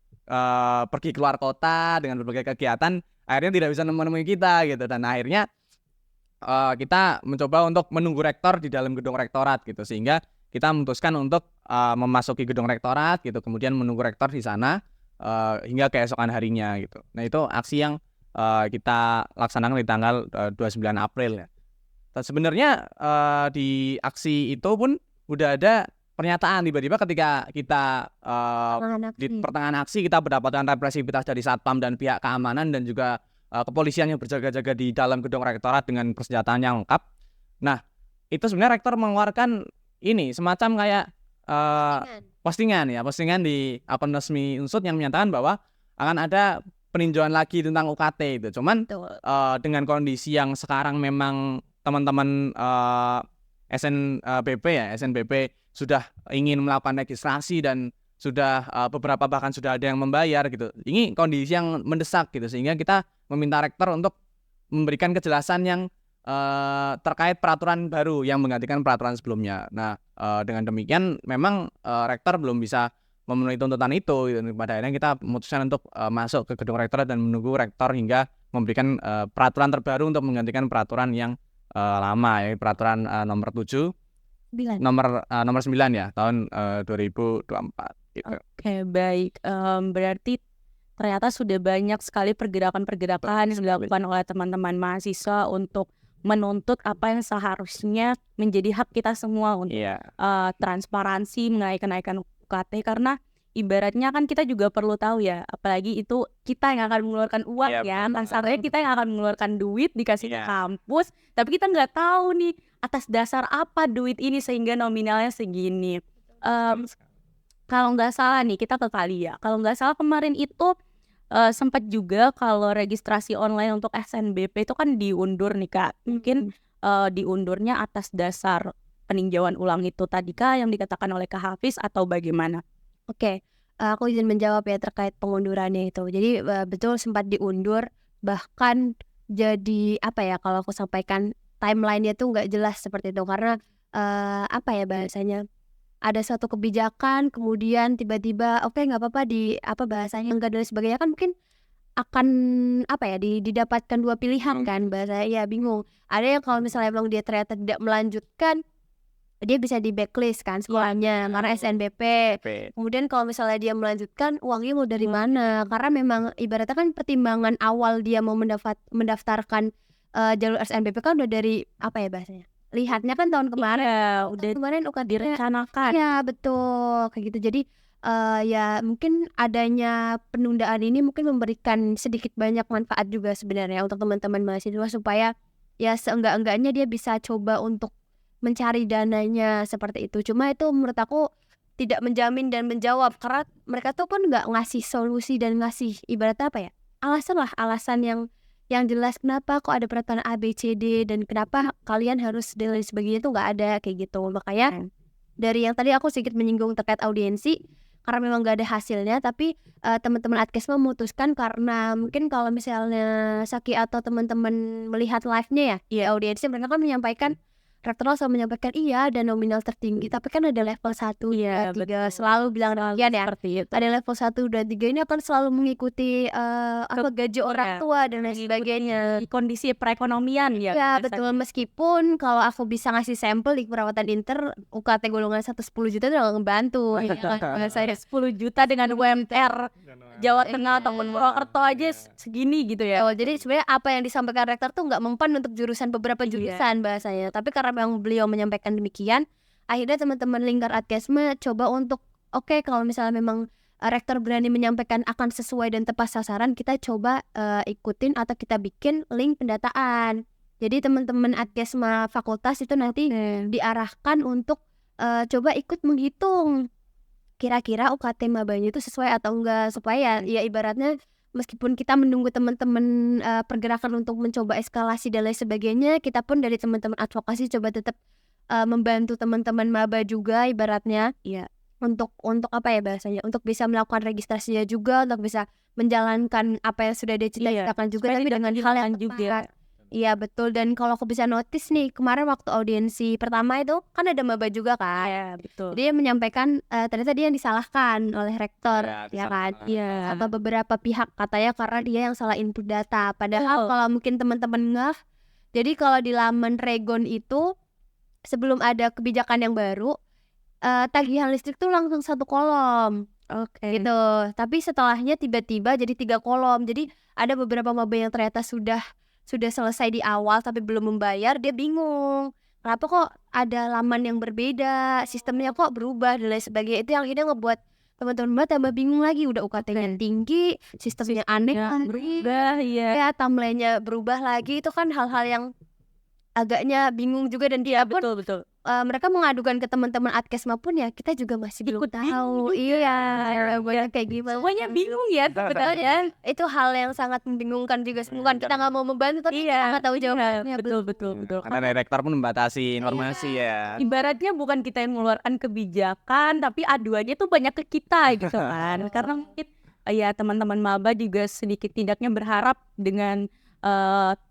pergi keluar kota dengan berbagai kegiatan, akhirnya tidak bisa menemui kita gitu. Dan akhirnya kita mencoba untuk menunggu rektor di dalam gedung rektorat gitu, sehingga kita memutuskan untuk memasuki gedung rektorat gitu, kemudian menunggu rektor di sana hingga keesokan harinya gitu. Nah, itu aksi yang kita laksanakan di tanggal 29 April ya. Dan sebenarnya di aksi itu pun udah ada pernyataan tiba-tiba ketika kita di pertengahan aksi kita mendapatkan represivitas dari Satpam dan pihak keamanan dan juga kepolisian yang berjaga-jaga di dalam gedung rektorat dengan persenjataan yang lengkap. Nah, itu sebenarnya rektor mengeluarkan ini semacam kayak postingan di akun resmi Unsur yang menyatakan bahwa akan ada peninjauan lagi tentang UKT itu. Cuman dengan kondisi yang sekarang memang teman-teman SNBP sudah ingin melakukan registrasi dan sudah beberapa bahkan sudah ada yang membayar gitu. Ini kondisi yang mendesak gitu, sehingga kita meminta rektor untuk memberikan kejelasan yang terkait peraturan baru yang menggantikan peraturan sebelumnya. Nah, dengan demikian memang rektor belum bisa memenuhi tuntutan itu gitu. Pada akhirnya kita memutuskan untuk masuk ke gedung rektorat dan menunggu rektor hingga memberikan peraturan terbaru untuk menggantikan peraturan yang lama, ya, peraturan nomor 9 ya tahun 2024 gitu. Oke, baik. Berarti ternyata sudah banyak sekali pergerakan-pergerakan yang dilakukan oleh teman-teman mahasiswa untuk menuntut apa yang seharusnya menjadi hak kita semua untuk transparansi mengenai kenaikan UKT, karena ibaratnya kan kita juga perlu tahu ya, apalagi itu kita yang akan mengeluarkan uang kasarnya kita yang akan mengeluarkan duit dikasih ke kampus, tapi kita nggak tahu nih atas dasar apa duit ini sehingga nominalnya segini. Kalau nggak salah nih, kita ke Kalia, kalau nggak salah kemarin itu sempat juga kalau registrasi online untuk SNBP itu kan diundur nih Kak. Mungkin diundurnya atas dasar peninjauan ulang itu tadi Kak yang dikatakan oleh Kak Hafiz atau bagaimana? Oke, aku izin menjawab ya terkait pengundurannya itu. Jadi betul sempat diundur, bahkan jadi kalau aku sampaikan timeline-nya tuh nggak jelas seperti itu, karena bahasanya ada suatu kebijakan kemudian tiba-tiba nggak apa-apa bahasanya enggak dan sebagainya, kan mungkin akan didapatkan dua pilihan kan bahasanya, ya bingung. Ada yang kalau misalnya memang dia ternyata tidak melanjutkan, dia bisa di backlist kan sekolahnya karena SNBP. Kemudian kalau misalnya dia melanjutkan, uangnya mau dari mana? Karena memang ibaratnya kan pertimbangan awal dia mau mendaftarkan jalur SNBP kan udah dari bahasanya, lihatnya kan tahun kemarin, udah kemarin UKT direncanakan. Ya betul kayak gitu. Jadi ya mungkin adanya penundaan ini mungkin memberikan sedikit banyak manfaat juga sebenarnya untuk teman-teman mahasiswa, supaya ya seenggak-enggaknya dia bisa coba untuk mencari dananya seperti itu. Cuma itu menurut aku tidak menjamin dan menjawab, karena mereka tuh pun nggak ngasih solusi dan ngasih ibaratnya alasan yang jelas kenapa kok ada peraturan ABCD dan kenapa kalian harus dan lain sebagainya, itu nggak ada kayak gitu. Makanya dari yang tadi aku sedikit menyinggung terkait audiensi, karena memang nggak ada hasilnya, tapi teman-teman Adkes memutuskan, karena mungkin kalau misalnya Saki atau teman-teman melihat live-nya ya audiensi, mereka kan menyampaikan rektoral selalu menyampaikan iya ada nominal tertinggi, tapi kan ada level 1, 2, 3 selalu bilang demikian ya. Seperti itu. Ada level 1, 2, 3 ini akan selalu mengikuti gaji orang tua dan lain sebagainya. Di kondisi perekonomian ya. Ya betul, meskipun kalau aku bisa ngasih sampel di perawatan inter UKT golongan 1 10 juta itu udah ngebantu ya kan. Saya 10 juta dengan UMR Jawa Tengah ataupun Purwokerto aja segini gitu ya. Jadi sebenarnya apa yang disampaikan rektor tuh nggak mempan untuk beberapa jurusan bahasanya. Tapi karena memang beliau menyampaikan demikian, akhirnya teman-teman lingkar Adkesma coba untuk kalau misalnya memang rektor berani menyampaikan akan sesuai dan tepat sasaran, kita coba ikutin atau kita bikin link pendataan. Jadi teman-teman Adkesma fakultas itu nanti diarahkan untuk coba ikut menghitung kira-kira UKT mabanya itu sesuai atau enggak, supaya ya ibaratnya meskipun kita menunggu teman-teman pergerakan untuk mencoba eskalasi dan lain sebagainya, kita pun dari teman-teman advokasi coba tetap membantu teman-teman maba juga ibaratnya ya, untuk apa ya bahasanya, untuk bisa melakukan registrasinya juga, untuk bisa menjalankan apa yang sudah dia cita-citakan juga, tapi dengan hal yang tepat. Iya betul, dan kalau aku bisa notice nih kemarin waktu audiensi pertama itu kan ada maba juga kan. Iya betul. Dia menyampaikan ternyata dia yang disalahkan oleh rektor ya kan. Iya. Atau beberapa pihak katanya karena dia yang salah input data. Padahal kalau mungkin teman-teman ngeh, jadi kalau di laman Regon itu sebelum ada kebijakan yang baru, tagihan listrik tuh langsung 1 kolom. Gitu. Tapi setelahnya tiba-tiba jadi 3 kolom. Jadi ada beberapa maba yang ternyata sudah selesai di awal tapi belum membayar, dia bingung. Kenapa kok ada laman yang berbeda, sistemnya kok berubah dan lain sebagainya. Itu yang akhirnya ngebuat teman-teman tambah bingung lagi. Udah UKT-nya tinggi, sistemnya aneh berubah ya, timeline-nya berubah lagi. Itu kan hal-hal yang agaknya bingung juga, dan dia pun betul. Mereka mengadukan ke teman-teman Adkesma pun ya kita juga masih belum tahu. Iya, kayak gimana. Semuanya bingung ya sebenarnya. Itu hal yang sangat membingungkan juga. Bukan kita nggak mau membantu, tapi kita nggak tahu jawabannya. Betul. Karena rektor pun membatasi informasi ya. Ibaratnya bukan kita yang mengeluarkan kebijakan, tapi aduannya tuh banyak ke kita gitu kan. Karena mungkin ya teman-teman maba juga sedikit tidaknya berharap dengan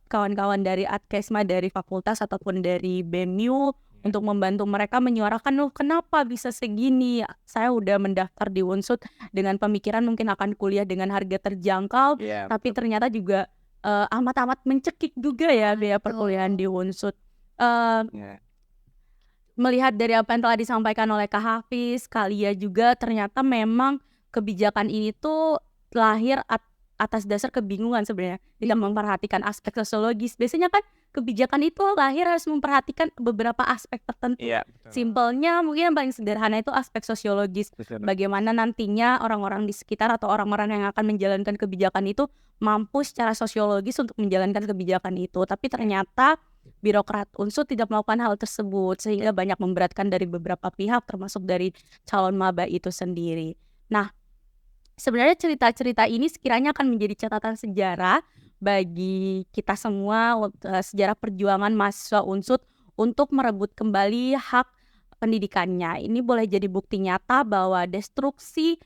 kawan-kawan dari Adkesma, dari fakultas ataupun dari BEMU untuk membantu mereka menyuarakan, kenapa bisa segini, saya udah mendaftar di Unsud dengan pemikiran mungkin akan kuliah dengan harga terjangkau, tapi ternyata juga amat-amat mencekik juga ya biaya perkuliahan di Unsud. Melihat dari apa yang telah disampaikan oleh Kak Hafiz, Kalia juga, ternyata memang kebijakan ini tuh lahir atas dasar kebingungan sebenarnya, tidak memperhatikan aspek sosiologis. Biasanya kan kebijakan itu lahir harus memperhatikan beberapa aspek tertentu. Simpelnya mungkin yang paling sederhana itu aspek sosiologis. Bagaimana nantinya orang-orang di sekitar atau orang-orang yang akan menjalankan kebijakan itu mampu secara sosiologis untuk menjalankan kebijakan itu. Tapi ternyata birokrat Unsud tidak melakukan hal tersebut, sehingga banyak memberatkan dari beberapa pihak, termasuk dari calon maba itu sendiri. Nah, sebenarnya cerita-cerita ini sekiranya akan menjadi catatan sejarah bagi kita semua, sejarah perjuangan mahasiswa Unsud untuk merebut kembali hak pendidikannya. Ini boleh jadi bukti nyata bahwa destruksi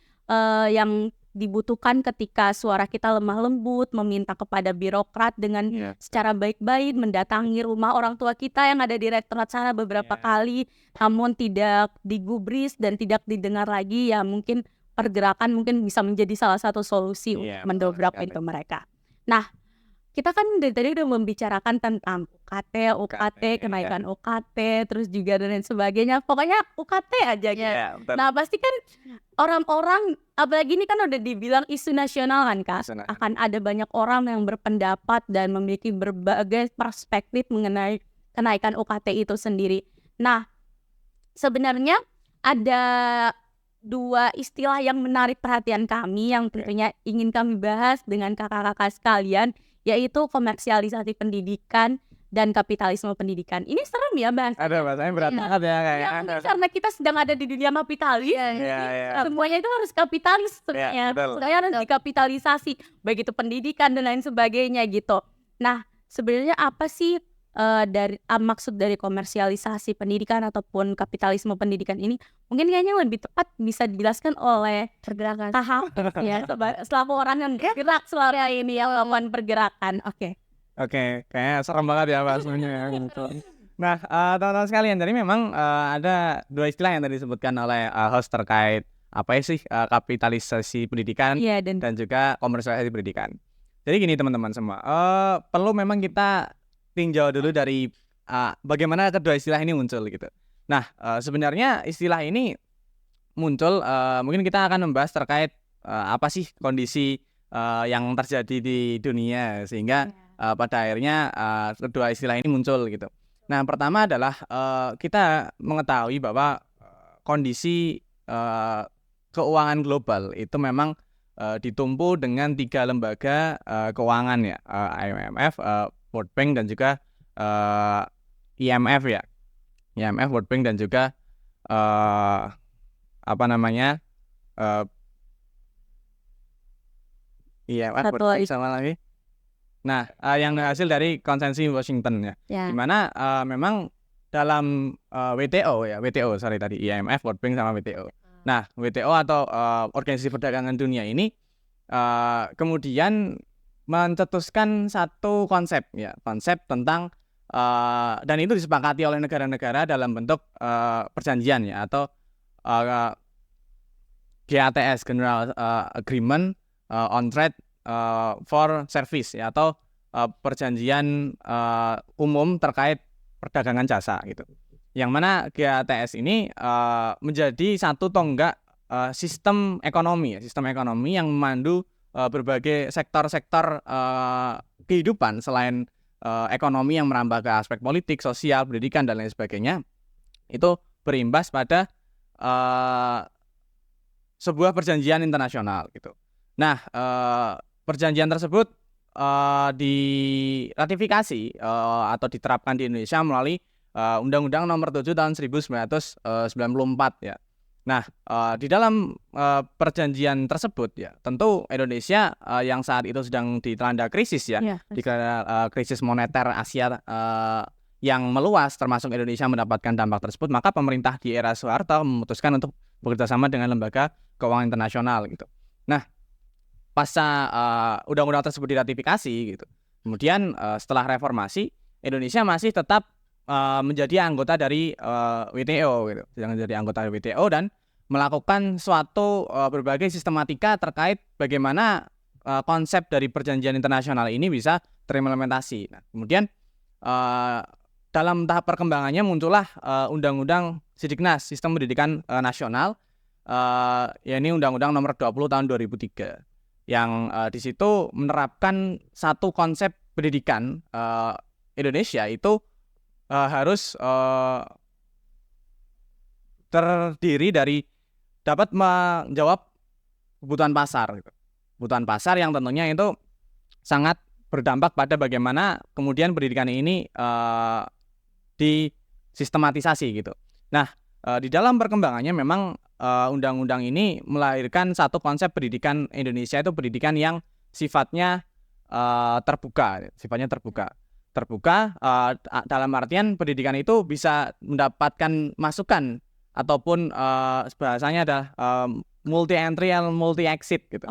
yang dibutuhkan ketika suara kita lemah lembut, meminta kepada birokrat dengan secara baik-baik, mendatangi rumah orang tua kita yang ada di rektorat sana beberapa kali, namun tidak digubris dan tidak didengar lagi, ya mungkin pergerakan mungkin bisa menjadi salah satu solusi untuk mendobrak itu mereka. Nah, kita kan dari tadi udah membicarakan tentang UKT, kenaikan UKT, terus juga dan lain sebagainya. Pokoknya UKT aja gitu. Nah, pasti kan orang-orang, apalagi ini kan udah dibilang isu nasional kan Kak, akan ada banyak orang yang berpendapat dan memiliki berbagai perspektif mengenai kenaikan UKT itu sendiri. Nah, sebenarnya ada 2 istilah yang menarik perhatian kami yang tentunya ingin kami bahas dengan kakak-kakak sekalian, yaitu komersialisasi pendidikan dan kapitalisme pendidikan. Ini serem ya Bang? Ada bahasanya berat banget ya kayak. Karena kita sedang ada di dunia kapitalis, semuanya itu harus kapitalis sebenarnya. Semuanya harus dikapitalisasi, baik itu pendidikan dan lain sebagainya gitu. Nah, sebenarnya apa sih dari maksud dari komersialisasi pendidikan ataupun kapitalisme pendidikan ini? Mungkin kayaknya lebih tepat bisa dijelaskan oleh pergerakan tahap ya, selaku orang yang gerak selama ini yang melakukan pergerakan. Oke, kayaknya serem banget ya bahasanya gitu. Nah, teman-teman sekalian, jadi memang ada dua istilah yang tadi disebutkan oleh host terkait apa ya sih kapitalisasi pendidikan Iya, dan juga komersialisasi pendidikan. Jadi gini teman-teman semua, perlu memang kita tinjau dulu dari bagaimana kedua istilah ini muncul gitu. Nah, sebenarnya istilah ini muncul, mungkin kita akan membahas terkait apa sih kondisi yang terjadi di dunia sehingga pada akhirnya kedua istilah ini muncul gitu. Nah, pertama adalah kita mengetahui bahwa kondisi keuangan global itu memang ditumpu dengan 3 lembaga keuangan ya, IMF, World Bank dan juga IMF ya. IMF, World Bank dan juga IMF, Satu World Bank lagi. sama lagi. Nah, yang hasil dari konsensus Washington ya. Ya. Di mana memang dalam WTO ya, tadi IMF, World Bank sama WTO. Nah, WTO atau Organisasi Perdagangan Dunia ini kemudian mencetuskan satu konsep ya, konsep tentang dan itu disepakati oleh negara-negara dalam bentuk perjanjian ya atau GATS, General Agreement on Trade for Service ya, atau perjanjian umum terkait perdagangan jasa gitu. Yang mana GATS ini menjadi satu tonggak sistem ekonomi yang memandu berbagai sektor-sektor kehidupan selain ekonomi yang merambah ke aspek politik, sosial, pendidikan dan lain sebagainya. Itu berimbas pada sebuah perjanjian internasional gitu. Nah, perjanjian tersebut diratifikasi atau diterapkan di Indonesia melalui Undang-Undang Nomor 7 Tahun 1994 ya. Nah, di dalam perjanjian tersebut ya, tentu Indonesia yang saat itu sedang dilanda krisis ya, dikala krisis moneter Asia yang meluas, termasuk Indonesia mendapatkan dampak tersebut, maka pemerintah di era Soeharto memutuskan untuk bekerja sama dengan lembaga keuangan internasional gitu. Nah, pasca undang-undang tersebut diratifikasi gitu, kemudian setelah reformasi, Indonesia masih tetap menjadi anggota dari WTO gitu, menjadi anggota WTO dan melakukan suatu berbagai sistematika terkait bagaimana konsep dari perjanjian internasional ini bisa terimplementasi. Nah, kemudian dalam tahap perkembangannya muncullah Undang-Undang Sidiknas, Sistem Pendidikan Nasional, yakni Undang-Undang Nomor 20 Tahun 2003, yang di situ menerapkan satu konsep pendidikan Indonesia itu harus terdiri dari dapat menjawab kebutuhan pasar gitu. Kebutuhan pasar yang tentunya itu sangat berdampak pada bagaimana kemudian pendidikan ini disistematisasi gitu. Nah, di dalam perkembangannya memang undang-undang ini melahirkan satu konsep pendidikan Indonesia itu pendidikan yang sifatnya terbuka. Dalam artian pendidikan itu bisa mendapatkan masukan ataupun bahasanya adalah multi entry and multi exit gitu.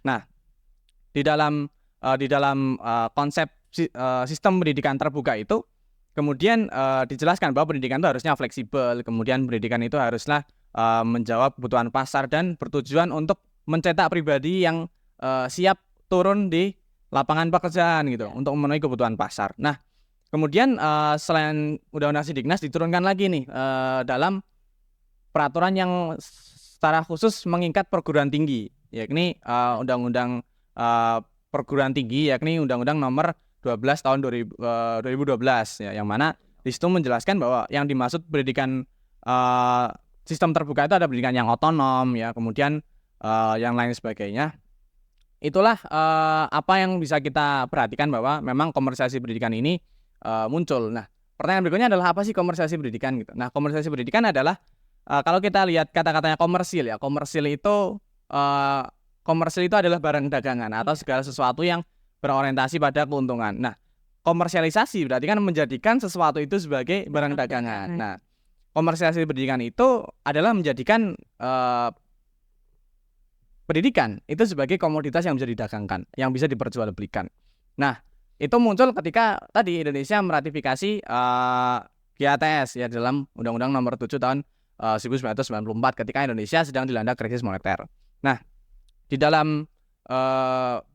Nah, di dalam konsep sistem pendidikan terbuka itu kemudian dijelaskan bahwa pendidikan itu harusnya fleksibel, kemudian pendidikan itu haruslah menjawab kebutuhan pasar dan bertujuan untuk mencetak pribadi yang siap turun di lapangan pekerjaan gitu untuk memenuhi kebutuhan pasar. Nah, kemudian selain Undang-Undang Sidiknas diturunkan lagi nih dalam peraturan yang secara khusus mengikat perguruan tinggi, yakni Undang-Undang Perguruan Tinggi, yakni Undang-Undang Nomor 12 Tahun 2012 ya, yang mana di situ menjelaskan bahwa yang dimaksud pendidikan sistem terbuka itu ada pendidikan yang otonom ya, kemudian yang lain sebagainya. Itulah apa yang bisa kita perhatikan bahwa memang komersialisasi pendidikan ini muncul. Nah, pertanyaan berikutnya adalah apa sih komersialisasi pendidikan gitu. Nah, komersialisasi pendidikan adalah kalau kita lihat kata-katanya komersil ya, komersil itu adalah barang dagangan atau segala sesuatu yang berorientasi pada keuntungan. Nah, komersialisasi berarti kan menjadikan sesuatu itu sebagai barang dagangan. Nah, komersialisasi pendidikan itu adalah menjadikan pendidikan itu sebagai komoditas yang bisa didagangkan, yang bisa diperjualbelikan. Nah, itu muncul ketika tadi Indonesia meratifikasi GATS ya dalam Undang-Undang Nomor 7 tahun 1994 ketika Indonesia sedang dilanda krisis moneter. Nah, di dalam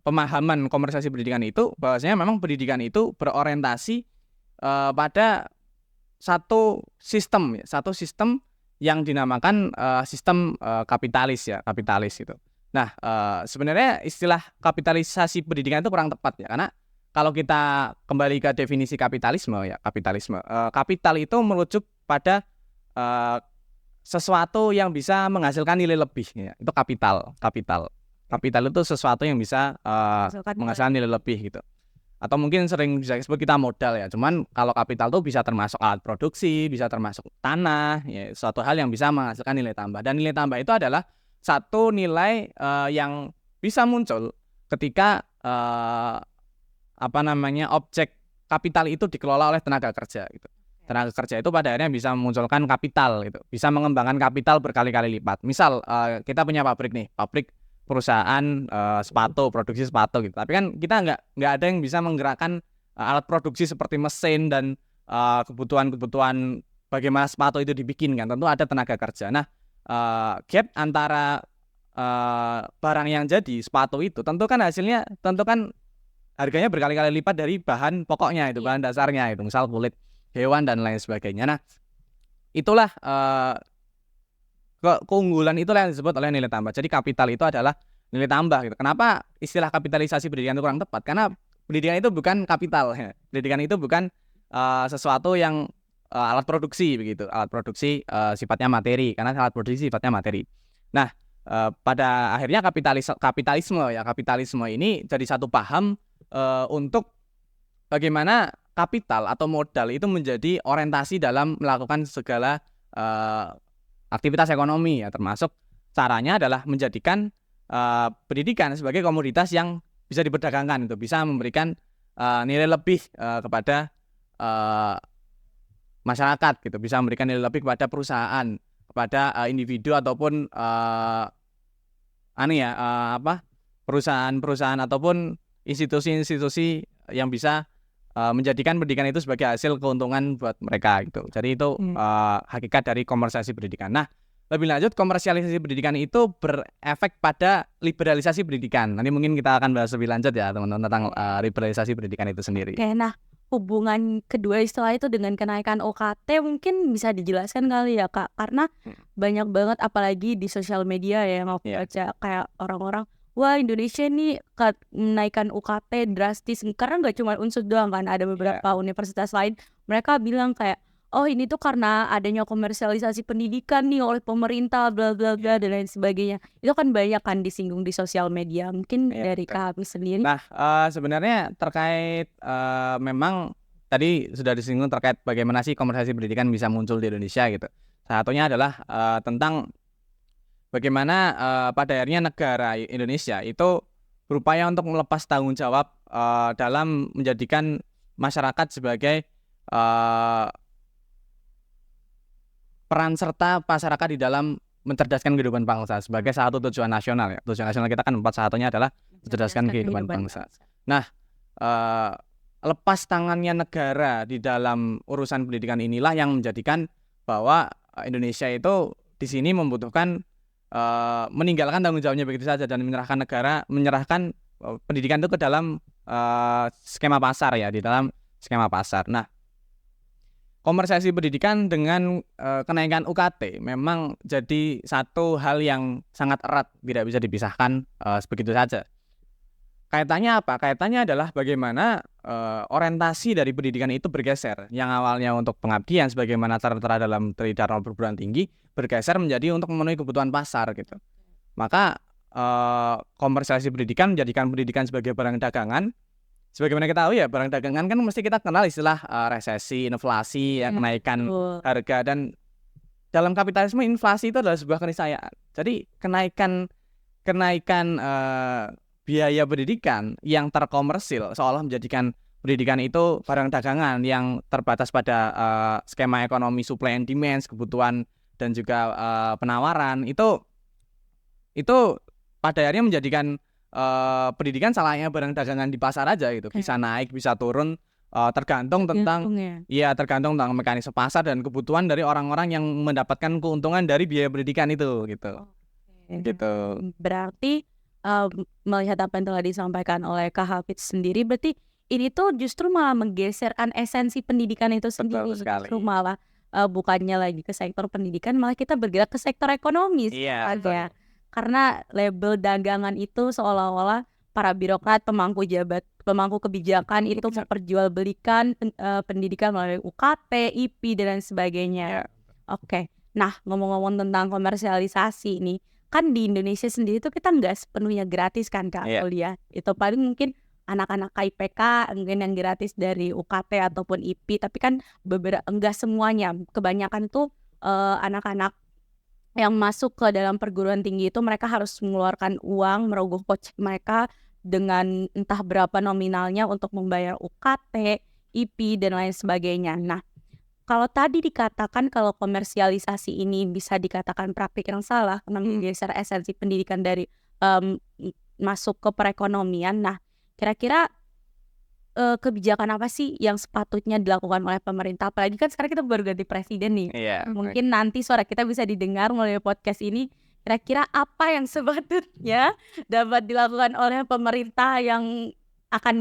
pemahaman komersialisasi pendidikan itu bahwasanya memang pendidikan itu berorientasi pada satu sistem yang dinamakan sistem kapitalis gitu. Nah, sebenarnya istilah kapitalisasi pendidikan itu kurang tepat ya, karena kalau kita kembali ke definisi kapitalisme, kapital itu merujuk pada sesuatu yang bisa menghasilkan nilai lebih ya. Itu kapital itu sesuatu yang bisa menghasilkan nilai lebih gitu. Atau mungkin sering bisa disebut kita modal ya. Cuman kalau kapital itu bisa termasuk alat produksi, bisa termasuk tanah, ya, suatu hal yang bisa menghasilkan nilai tambah. Dan nilai tambah itu adalah satu nilai yang bisa muncul ketika objek kapital itu dikelola oleh tenaga kerja gitu. Tenaga kerja itu pada akhirnya bisa memunculkan kapital gitu, bisa mengembangkan kapital berkali-kali lipat. Misal kita punya pabrik perusahaan sepatu, produksi sepatu gitu. Tapi kan kita nggak ada yang bisa menggerakkan alat produksi seperti mesin dan kebutuhan bagaimana sepatu itu dibikin kan. Tentu ada tenaga kerja. Nah, gap antara barang yang jadi sepatu itu tentu kan harganya berkali-kali lipat dari bahan pokoknya itu, bahan dasarnya itu, misal kulit hewan dan lain sebagainya. Nah, itulah keunggulan itulah yang disebut oleh nilai tambah. Jadi kapital itu adalah nilai tambah gitu. Kenapa istilah kapitalisasi pendidikan itu kurang tepat? Karena pendidikan itu bukan kapital. Pendidikan itu bukan sesuatu yang alat produksi begitu. Alat produksi sifatnya materi, karena alat produksi sifatnya materi. Nah, pada akhirnya kapitalisme ini jadi satu paham untuk bagaimana kapital atau modal itu menjadi orientasi dalam melakukan segala aktivitas ekonomi ya, termasuk caranya adalah menjadikan pendidikan sebagai komoditas yang bisa diperdagangkan, itu bisa memberikan nilai lebih kepada masyarakat gitu, bisa memberikan nilai lebih kepada perusahaan, kepada individu ataupun perusahaan ataupun institusi-institusi yang bisa menjadikan pendidikan itu sebagai hasil keuntungan buat mereka gitu. Jadi itu hakikat dari komersialisasi pendidikan. Nah, lebih lanjut komersialisasi pendidikan itu berefek pada liberalisasi pendidikan. Nanti mungkin kita akan bahas lebih lanjut ya teman-teman tentang liberalisasi pendidikan itu sendiri. Oke, nah hubungan kedua istilah itu dengan kenaikan UKT mungkin bisa dijelaskan kali ya Kak, karena banyak banget apalagi di sosial media ya yang aku baca kayak orang-orang, wah Indonesia nih menaikkan UKT drastis, karena nggak cuma Unsur doang kan, ada beberapa universitas lain mereka bilang kayak, oh ini tuh karena adanya komersialisasi pendidikan nih oleh pemerintah bla bla bla dan lain sebagainya. Itu kan banyak kan disinggung di sosial media. Mungkin dari Kak Hafiz sendiri. Nah, sebenarnya terkait memang tadi sudah disinggung terkait bagaimana sih komersialisasi pendidikan bisa muncul di Indonesia gitu. Salah satunya adalah tentang bagaimana pada akhirnya negara Indonesia itu berupaya untuk melepas tanggung jawab dalam menjadikan masyarakat sebagai peran serta masyarakat di dalam mencerdaskan kehidupan bangsa sebagai satu tujuan nasional ya. Tujuan nasional kita kan satunya adalah mencerdaskan kehidupan bangsa. Nah, lepas tangannya negara di dalam urusan pendidikan inilah yang menjadikan bahwa Indonesia itu di sini membutuhkan meninggalkan tanggung jawabnya begitu saja dan menyerahkan pendidikan itu ke dalam skema pasar ya, di dalam skema pasar. Nah, komersialisasi pendidikan dengan kenaikan UKT memang jadi satu hal yang sangat erat, tidak bisa dipisahkan begitu saja. Kaitannya apa? Kaitannya adalah bagaimana orientasi dari pendidikan itu bergeser. Yang awalnya untuk pengabdian sebagaimana tertera dalam Tridharma Perguruan Tinggi bergeser menjadi untuk memenuhi kebutuhan pasar gitu. Maka komersialisasi pendidikan menjadikan pendidikan sebagai barang dagangan. Sebagaimana kita tahu ya, barang dagangan kan mesti kita kenal istilah resesi, inflasi, kenaikan harga, dan dalam kapitalisme inflasi itu adalah sebuah keniscayaan. Jadi kenaikan biaya pendidikan yang terkomersil seolah menjadikan pendidikan itu barang dagangan yang terbatas pada skema ekonomi supply and demand, kebutuhan dan juga penawaran itu pada akhirnya menjadikan pendidikan salahnya barang dagangan di pasar aja gitu, bisa naik bisa turun tergantung tentang tergantung tentang mekanisme pasar dan kebutuhan dari orang-orang yang mendapatkan keuntungan dari biaya pendidikan itu gitu. Gitu. Berarti melihat apa yang telah disampaikan oleh Kak Hafidz sendiri, berarti ini tuh justru malah menggeserkan esensi pendidikan itu sendiri. Betul sekali. Justru malah bukannya lagi ke sektor pendidikan, malah kita bergerak ke sektor ekonomi. Iya. Ya. Karena label dagangan itu seolah-olah para birokrat, pemangku kebijakan itu memperjualbelikan pendidikan melalui UKT, IP dan lain sebagainya. Oke. Nah, ngomong-ngomong tentang komersialisasi nih, kan di Indonesia sendiri tuh kita nggak sepenuhnya gratis kan Kak kuliah. Itu paling mungkin anak-anak KIPK mungkin yang gratis dari UKT ataupun IP, tapi kan enggak semuanya. Kebanyakan tuh anak-anak yang masuk ke dalam perguruan tinggi itu mereka harus mengeluarkan uang, merogoh kocek mereka dengan entah berapa nominalnya untuk membayar UKT, IP dan lain sebagainya. Nah, kalau tadi dikatakan kalau komersialisasi ini bisa dikatakan praktik yang salah karena menggeser esensi pendidikan dari masuk ke perekonomian. Nah, kira-kira kebijakan apa sih yang sepatutnya dilakukan oleh pemerintah? Apalagi kan sekarang kita baru ganti presiden nih. Mungkin nanti suara kita bisa didengar melalui podcast ini. Kira-kira apa yang sepatutnya dapat dilakukan oleh pemerintah yang akan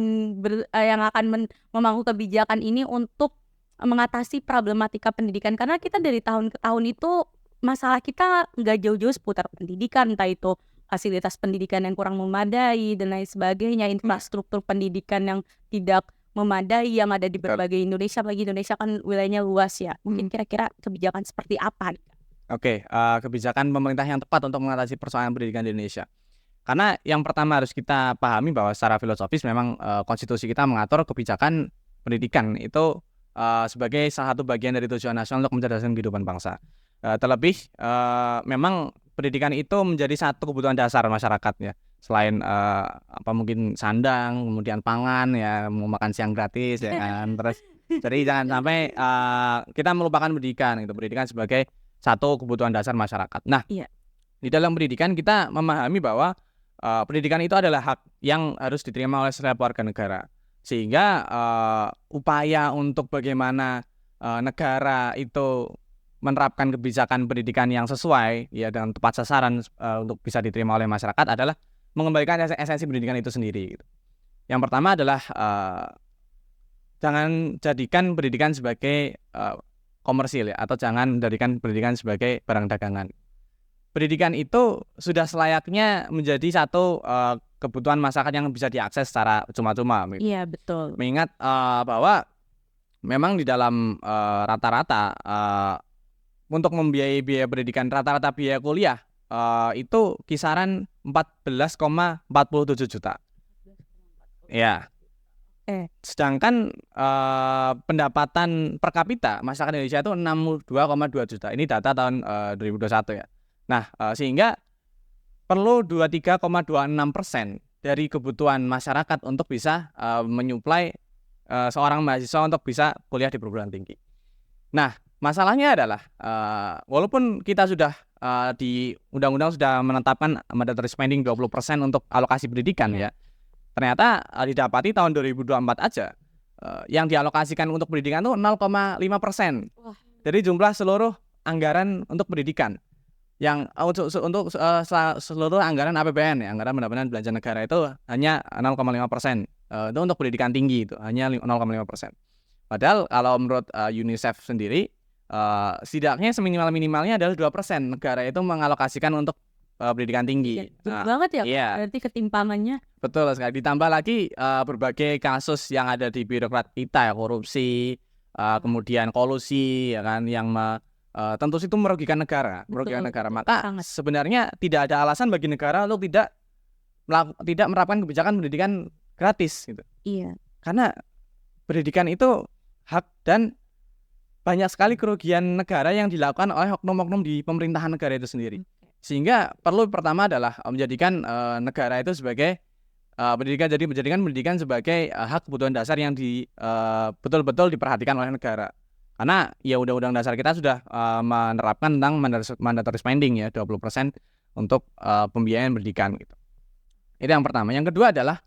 memangku kebijakan ini untuk mengatasi problematika pendidikan? Karena kita dari tahun ke tahun itu masalah kita nggak jauh-jauh seputar pendidikan, entah itu fasilitas pendidikan yang kurang memadai dan lain sebagainya, infrastruktur pendidikan yang tidak memadai yang ada di berbagai Indonesia, apalagi Indonesia kan wilayahnya luas ya. Mungkin kira-kira kebijakan seperti apa? Oke, kebijakan pemerintah yang tepat untuk mengatasi persoalan pendidikan di Indonesia. Karena yang pertama harus kita pahami bahwa secara filosofis memang konstitusi kita mengatur kebijakan pendidikan itu sebagai salah satu bagian dari tujuan nasional untuk mencerdaskan kehidupan bangsa. Terlebih memang pendidikan itu menjadi satu kebutuhan dasar masyarakat ya. Selain mungkin sandang, kemudian pangan ya, mau makan siang gratis ya kan. Terus jadi jangan sampai kita melupakan pendidikan gitu. Pendidikan sebagai satu kebutuhan dasar masyarakat. Nah, di dalam pendidikan kita memahami bahwa pendidikan itu adalah hak yang harus diterima oleh setiap warga negara. Sehingga upaya untuk bagaimana negara itu menerapkan kebijakan pendidikan yang sesuai ya dengan tepat sasaran untuk bisa diterima oleh masyarakat adalah mengembalikan esensi pendidikan itu sendiri gitu. Yang pertama adalah jangan jadikan pendidikan sebagai komersil ya, atau jangan jadikan pendidikan sebagai barang dagangan. Pendidikan itu sudah selayaknya menjadi satu kebutuhan masyarakat yang bisa diakses secara cuma-cuma gitu. Iya, betul. Mengingat bahwa memang di dalam rata-rata untuk membiayai biaya pendidikan, rata-rata biaya kuliah itu kisaran 14,47 juta. Ya. Sedangkan pendapatan per kapita masyarakat Indonesia itu 62,2 juta. Ini data tahun 2021 ya. Nah, sehingga perlu 23,26% dari kebutuhan masyarakat untuk bisa menyuplai seorang mahasiswa untuk bisa kuliah di perguruan tinggi. Nah, masalahnya adalah walaupun kita sudah di undang-undang sudah menetapkan mandatory spending 20% untuk alokasi pendidikan ya. Ternyata didapati tahun 2024 aja yang dialokasikan untuk pendidikan itu 0,5%. Dari jumlah seluruh anggaran untuk pendidikan. Yang untuk seluruh anggaran APBN ya, anggaran pendapatan belanja negara itu hanya 0,5%. Itu untuk pendidikan tinggi itu hanya 0,5%. Padahal kalau menurut UNICEF sendiri setidaknya seminimal-minimalnya adalah 2% negara itu mengalokasikan untuk pendidikan tinggi. Banget ya, berarti ketimpangannya. Betul sekali. Ditambah lagi berbagai kasus yang ada di birokrat kita ya, korupsi, kemudian kolusi ya kan, yang tentu itu merugikan negara, Maka sebenarnya tidak ada alasan bagi negara untuk tidak menerapkan kebijakan pendidikan gratis gitu. Iya. Karena pendidikan itu hak dan banyak sekali kerugian negara yang dilakukan oleh oknum-oknum di pemerintahan negara itu sendiri. Sehingga perlu pertama adalah menjadikan negara itu sebagai menjadikan pendidikan sebagai hak kebutuhan dasar yang betul-betul diperhatikan oleh negara. Karena ya undang-undang dasar kita sudah menerapkan tentang mandatory spending ya 20% untuk pembiayaan pendidikan gitu. Itu yang pertama. Yang kedua adalah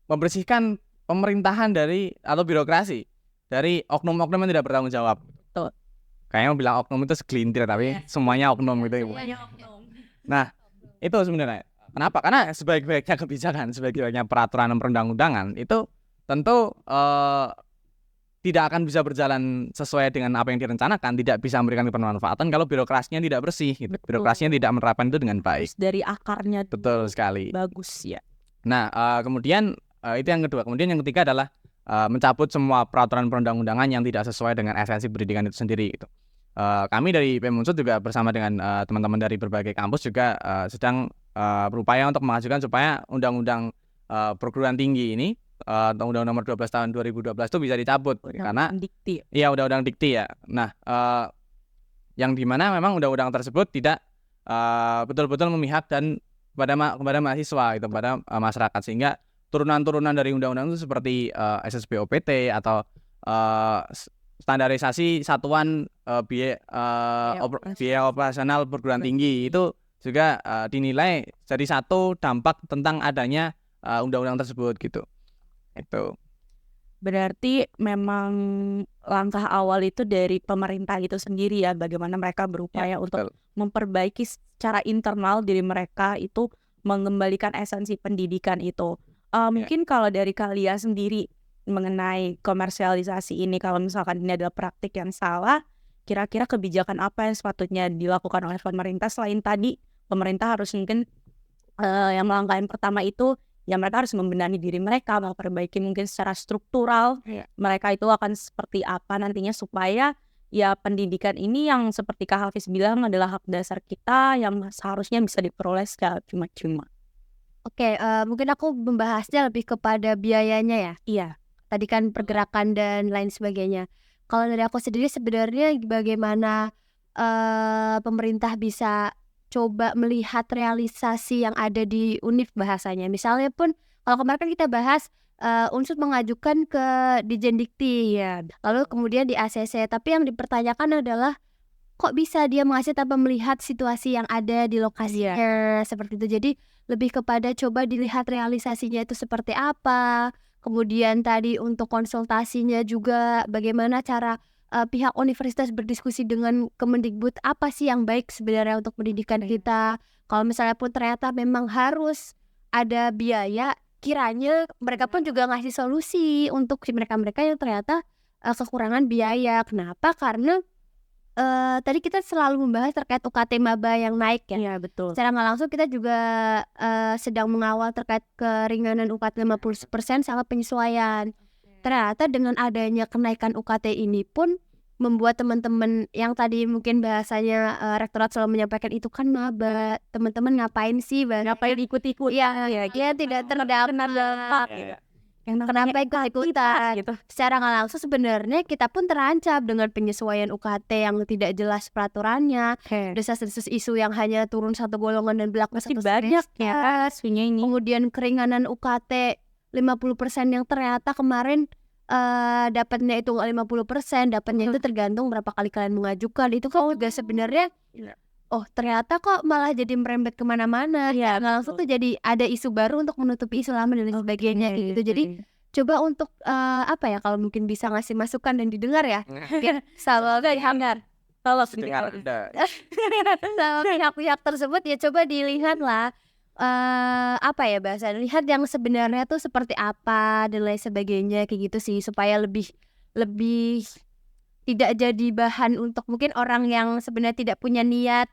membersihkan pemerintahan dari atau birokrasi dari oknum-oknum yang tidak bertanggung jawab. Betul. Kayaknya bilang oknum itu segelintir tapi semuanya oknum gitu ya. Nah, itu sebenarnya. Kenapa? Karena sebaik-baiknya kebijakan, sebaik-baiknya peraturan perundang-undangan itu tentu tidak akan bisa berjalan sesuai dengan apa yang direncanakan, tidak bisa memberikan kebermanfaatan kalau birokrasinya tidak bersih, gitu. Birokrasinya tidak menerapkan itu dengan baik. Terus dari akarnya Betul sekali. bagus ya. Nah, kemudian itu yang kedua. Kemudian yang ketiga adalah mencabut semua peraturan perundang-undangan yang tidak sesuai dengan esensi pendidikan itu sendiri. Gitu. Kami dari BEM Unsur juga bersama dengan teman-teman dari berbagai kampus juga sedang berupaya untuk mengajukan supaya undang-undang perguruan tinggi ini, Undang-Undang Nomor 12 Tahun 2012 itu bisa dicabut karena Dikti. iya Undang-Undang Dikti ya. Nah, yang dimana memang undang-undang tersebut tidak betul-betul memihak dan kepada mahasiswa, itu pada masyarakat, sehingga turunan-turunan dari undang-undang itu seperti SSBOPT atau standarisasi satuan biaya operasional perguruan tinggi itu juga dinilai jadi satu dampak tentang adanya undang-undang tersebut gitu. Itu. Berarti memang langkah awal itu dari pemerintah itu sendiri ya, bagaimana mereka berupaya untuk memperbaiki secara internal diri mereka itu, mengembalikan esensi pendidikan itu. Mungkin kalau dari Kalia sendiri mengenai komersialisasi ini, kalau misalkan ini adalah praktik yang salah, kira-kira kebijakan apa yang sepatutnya dilakukan oleh pemerintah selain tadi pemerintah harus mungkin yang langkah yang pertama itu ya mereka harus membenahi diri mereka, memperbaiki mungkin secara struktural mereka itu akan seperti apa nantinya supaya ya pendidikan ini yang seperti Kak Hafiz bilang adalah hak dasar kita yang seharusnya bisa diperoleh secara cuma-cuma. Oke, mungkin aku membahasnya lebih kepada biayanya ya. Iya. Tadi kan pergerakan dan lain sebagainya. Kalau dari aku sendiri sebenarnya bagaimana pemerintah bisa coba melihat realisasi yang ada di UNIF bahasanya. Misalnya pun kalau kemarin kan kita bahas Unsur mengajukan ke Ditjen Dikti ya. Lalu kemudian di ACC, tapi yang dipertanyakan adalah kok bisa dia mengasih tanpa melihat situasi yang ada di lokasinya seperti itu. Jadi lebih kepada coba dilihat realisasinya itu seperti apa. Kemudian tadi untuk konsultasinya juga bagaimana cara pihak universitas berdiskusi dengan Kemendikbud apa sih yang baik sebenarnya untuk pendidikan kita. Kalau misalnya pun ternyata memang harus ada biaya, kiranya mereka pun juga ngasih solusi untuk mereka-mereka yang ternyata kekurangan biaya. Kenapa? Karena tadi kita selalu membahas terkait UKT maba yang naik ya. Iya, betul. Secara nggak langsung kita juga sedang mengawal terkait keringanan UKT 50% sama penyesuaian. Ternyata dengan adanya kenaikan UKT ini pun membuat teman-teman yang tadi mungkin bahasanya rektorat selalu menyampaikan itu kan maba, teman-teman ngapain sih Ngapain ikut-ikut? Iya, tidak terdampak. Kenapa ikut-ikutan gitu. Secara nggak langsung sebenarnya kita pun terancam dengan penyesuaian UKT yang tidak jelas peraturannya, desas-desus isu yang hanya turun satu golongan dan belakang satu banyak ya isunya ini. Kemudian keringanan UKT 50% yang ternyata kemarin dapatnya itu nggak 50%, dapatnya itu tergantung berapa kali kalian mengajukan. Itu kan juga sebenarnya ternyata kok malah jadi merembet kemana-mana. Nggak langsung tuh jadi ada isu baru untuk menutupi isu lama dan sebagainya gitu. Jadi coba untuk kalau mungkin bisa ngasih masukan dan didengar ya. Sama pihak sama pihak-pihak tersebut ya coba dilihat lah lihat yang sebenarnya tuh seperti apa dan lain sebagainya kayak gitu sih, supaya lebih tidak jadi bahan untuk mungkin orang yang sebenarnya tidak punya niat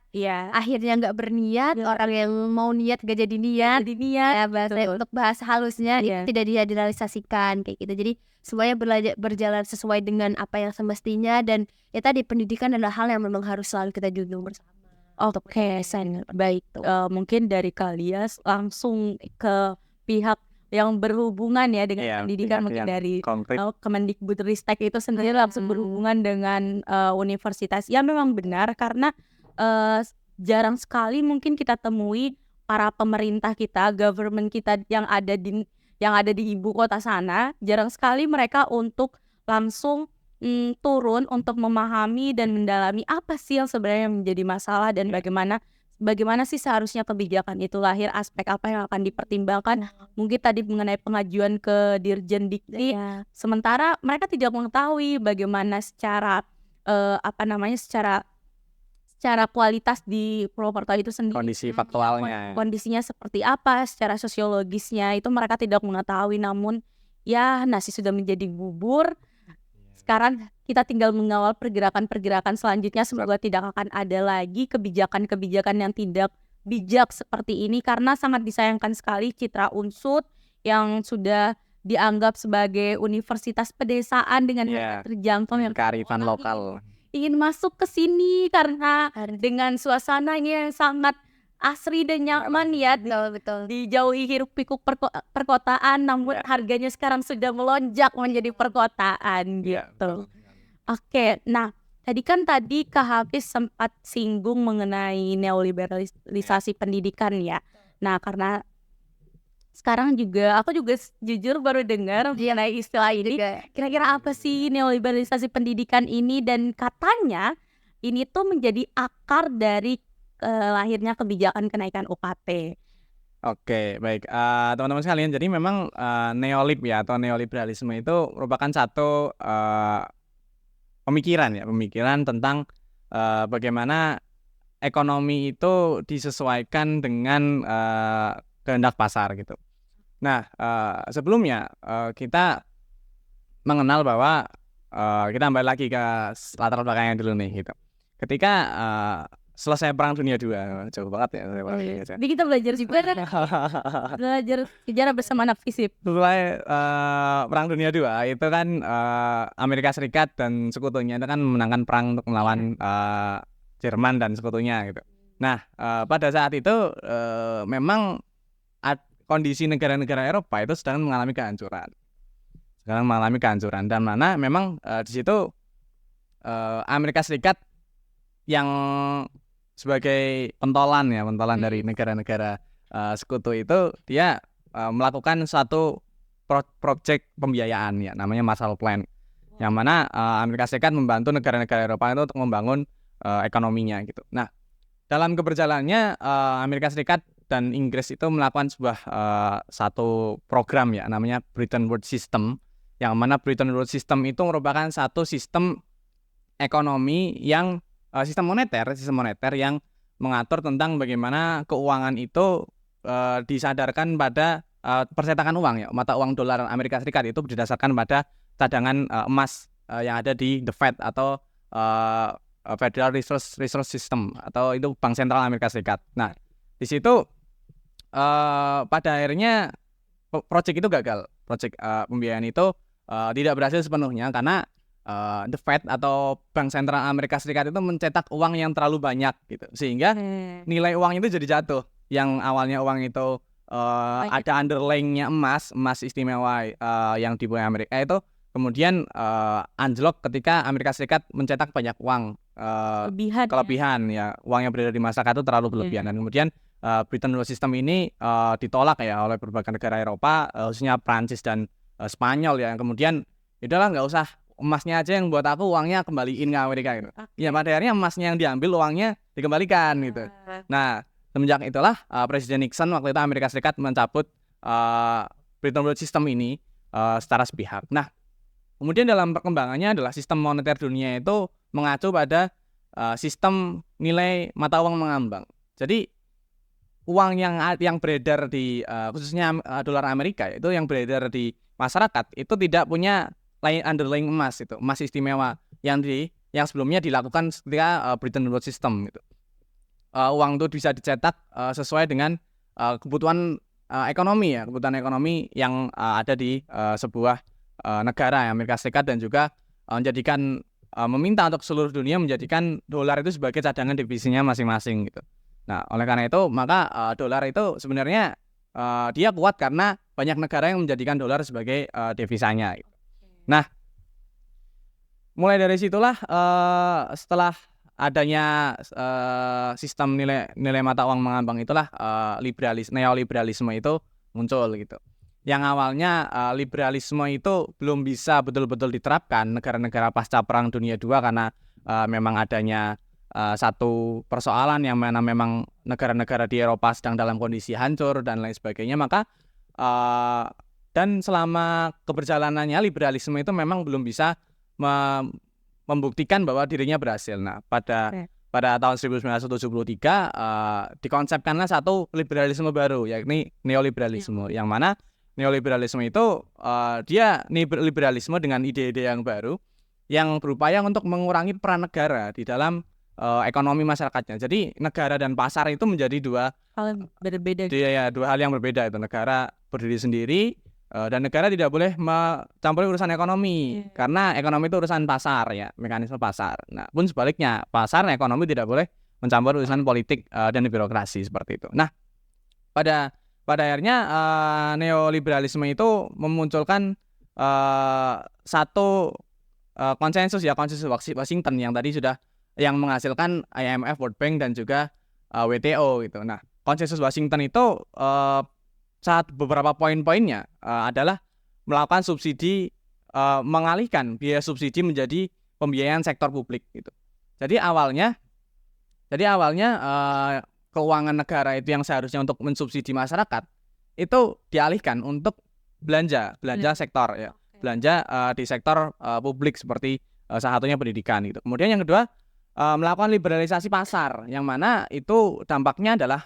akhirnya nggak berniat, orang yang mau niat gak jadi niat ya untuk bahasa halusnya itu tidak direalisasikan kayak gitu. Jadi semuanya berjalan sesuai dengan apa yang semestinya, dan ya tadi pendidikan adalah hal yang memang harus selalu kita junjung bersama. Oke, baik. Mungkin dari Kalia langsung ke pihak yang berhubungan ya dengan pendidikan, mungkin dari Kemendikbudristek itu sendiri langsung berhubungan dengan universitas. Ya memang benar, karena jarang sekali mungkin kita temui para pemerintah kita, government kita yang ada di ibu kota sana, jarang sekali mereka untuk langsung turun untuk memahami dan mendalami apa sih yang sebenarnya menjadi masalah dan bagaimana bagaimana sih seharusnya kebijakan itu lahir, aspek apa yang akan dipertimbangkan. Mungkin tadi mengenai pengajuan ke Dirjen Dikti, sementara mereka tidak mengetahui bagaimana secara secara kualitas di Purwokerto itu sendiri, Kondisi faktualnya. kondisinya seperti apa, secara sosiologisnya itu mereka tidak mengetahui. Namun ya nasi sudah menjadi bubur. Sekarang kita tinggal mengawal pergerakan-pergerakan selanjutnya. Semoga tidak akan ada lagi kebijakan-kebijakan yang tidak bijak seperti ini, karena sangat disayangkan sekali citra UNSUD yang sudah dianggap sebagai universitas pedesaan dengan harga terjangkau yang kearifan lokal ingin masuk ke sini karena dengan suasananya yang sangat asri dan nyaman ya, betul. dijauhi hiruk pikuk perkotaan, namun harganya sekarang sudah melonjak menjadi perkotaan gitu. Oke, nah tadi Kak Hafiz sempat singgung mengenai neoliberalisasi pendidikan ya. Nah karena sekarang aku juga jujur baru dengar mengenai istilah ini. Kira-kira apa sih neoliberalisasi pendidikan ini, dan katanya ini tuh menjadi akar dari lahirnya kebijakan kenaikan UKT. Oke, baik, teman-teman sekalian, jadi memang neolib ya atau neoliberalisme itu merupakan satu pemikiran tentang bagaimana ekonomi itu disesuaikan dengan kehendak pasar gitu. Nah, sebelumnya kita mengenal bahwa kita kembali lagi ke latar belakangnya dulu nih gitu. Ketika selesai Perang Dunia II, jauh banget ya. Jadi kita belajar juga kan, belajar sejarah bersama anak FISIP. Setelah Perang Dunia II itu kan Amerika Serikat dan sekutunya itu kan memenangkan perang untuk melawan Jerman dan sekutunya gitu. Nah, pada saat itu memang kondisi negara-negara Eropa itu sedang mengalami kehancuran. Dan mana memang di situ Amerika Serikat yang sebagai pentolan dari negara-negara sekutu itu, dia melakukan satu proyek pembiayaan ya, namanya Marshall Plan, yang mana Amerika Serikat membantu negara-negara Eropa itu untuk membangun ekonominya gitu. Nah, dalam keberjalannya Amerika Serikat dan Inggris itu melakukan sebuah satu program ya, namanya Bretton Woods System, yang mana Bretton Woods System itu merupakan satu sistem ekonomi yang sistem moneter yang mengatur tentang bagaimana keuangan itu disadarkan pada percetakan uang ya, mata uang dolar Amerika Serikat itu berdasarkan pada cadangan emas yang ada di The Fed atau Federal Reserve System, atau itu Bank Sentral Amerika Serikat. Nah, di situ pada akhirnya proyek itu gagal. Proyek pembiayaan itu tidak berhasil sepenuhnya karena The Fed atau Bank Sentral Amerika Serikat itu mencetak uang yang terlalu banyak gitu, sehingga nilai uang itu jadi jatuh. Yang awalnya uang itu ada underlying-nya emas istimewa yang dipunyai Amerika itu kemudian anjlok ketika Amerika Serikat mencetak banyak uang kelebihan ya, uang yang beredar di masyarakat itu terlalu berlebihan. Dan kemudian Bretton Woods System ini ditolak ya oleh berbagai negara Eropa, khususnya Prancis dan Spanyol ya, yang kemudian udahlah nggak usah, emasnya aja yang buat aku, uangnya kembaliin ke Amerika gitu. Ya pada akhirnya emasnya yang diambil, uangnya dikembalikan gitu. Nah, semenjak itulah Presiden Nixon waktu itu Amerika Serikat mencabut Bretton Woods System ini secara sepihak. Nah, kemudian dalam perkembangannya adalah sistem moneter dunia itu mengacu pada sistem nilai mata uang mengambang. Jadi uang yang beredar di khususnya dolar Amerika itu yang beredar di masyarakat itu tidak punya underlying emas, itu emas istimewa yang sebelumnya dilakukan ketika Bretton Woods System gitu. Uang itu bisa dicetak sesuai dengan kebutuhan ekonomi ya, kebutuhan ekonomi yang ada di sebuah negara Amerika Serikat, dan juga meminta untuk seluruh dunia menjadikan dolar itu sebagai cadangan devisinya masing-masing gitu. Nah, oleh karena itu maka dolar itu sebenarnya dia kuat karena banyak negara yang menjadikan dolar sebagai devisanya gitu. Nah, mulai dari situlah setelah adanya sistem nilai mata uang mengambang itulah neoliberalisme itu muncul gitu. Yang awalnya liberalisme itu belum bisa betul-betul diterapkan negara-negara pasca Perang Dunia II karena memang adanya satu persoalan yang mana memang negara-negara di Eropa sedang dalam kondisi hancur dan lain sebagainya, maka dan selama keberjalanannya liberalisme itu memang belum bisa membuktikan bahwa dirinya berhasil. Nah, pada tahun 1973 dikonsepkanlah satu liberalisme baru, yakni neoliberalisme, yang mana neoliberalisme itu dia liberalisme dengan ide-ide yang baru yang berupaya untuk mengurangi peran negara di dalam ekonomi masyarakatnya. Jadi negara dan pasar itu menjadi dua hal yang berbeda. Dua hal yang berbeda itu. Negara berdiri sendiri dan negara tidak boleh mencampuri urusan ekonomi karena ekonomi itu urusan pasar ya, mekanisme pasar. Nah, pun sebaliknya, pasar dan ekonomi tidak boleh mencampur urusan politik dan birokrasi seperti itu. Nah, pada akhirnya neoliberalisme itu memunculkan satu konsensus Washington yang tadi sudah yang menghasilkan IMF, World Bank dan juga WTO gitu. Nah, konsensus Washington itu saat beberapa poin-poinnya adalah melakukan subsidi, mengalihkan biaya subsidi menjadi pembiayaan sektor publik gitu. Jadi awalnya keuangan negara itu yang seharusnya untuk mensubsidi masyarakat itu dialihkan untuk belanja sektor ya. Belanja di sektor publik seperti salah satunya pendidikan gitu. Kemudian yang kedua melakukan liberalisasi pasar, yang mana itu dampaknya adalah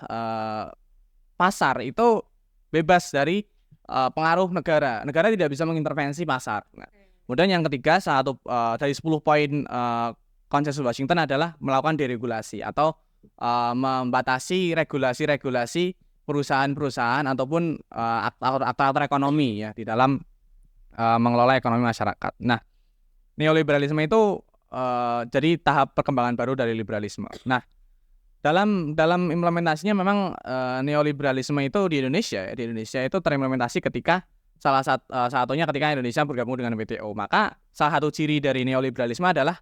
pasar itu bebas dari pengaruh negara. Negara tidak bisa mengintervensi pasar. Nah, kemudian yang ketiga dari 10 poin konsensus Washington adalah melakukan deregulasi atau membatasi regulasi perusahaan-perusahaan ataupun aktor-aktor ekonomi ya di dalam mengelola ekonomi masyarakat. Nah, neoliberalisme itu jadi tahap perkembangan baru dari liberalisme. Nah, dalam implementasinya memang neoliberalisme itu di Indonesia itu terimplementasi ketika satunya ketika Indonesia bergabung dengan WTO. Maka salah satu ciri dari neoliberalisme adalah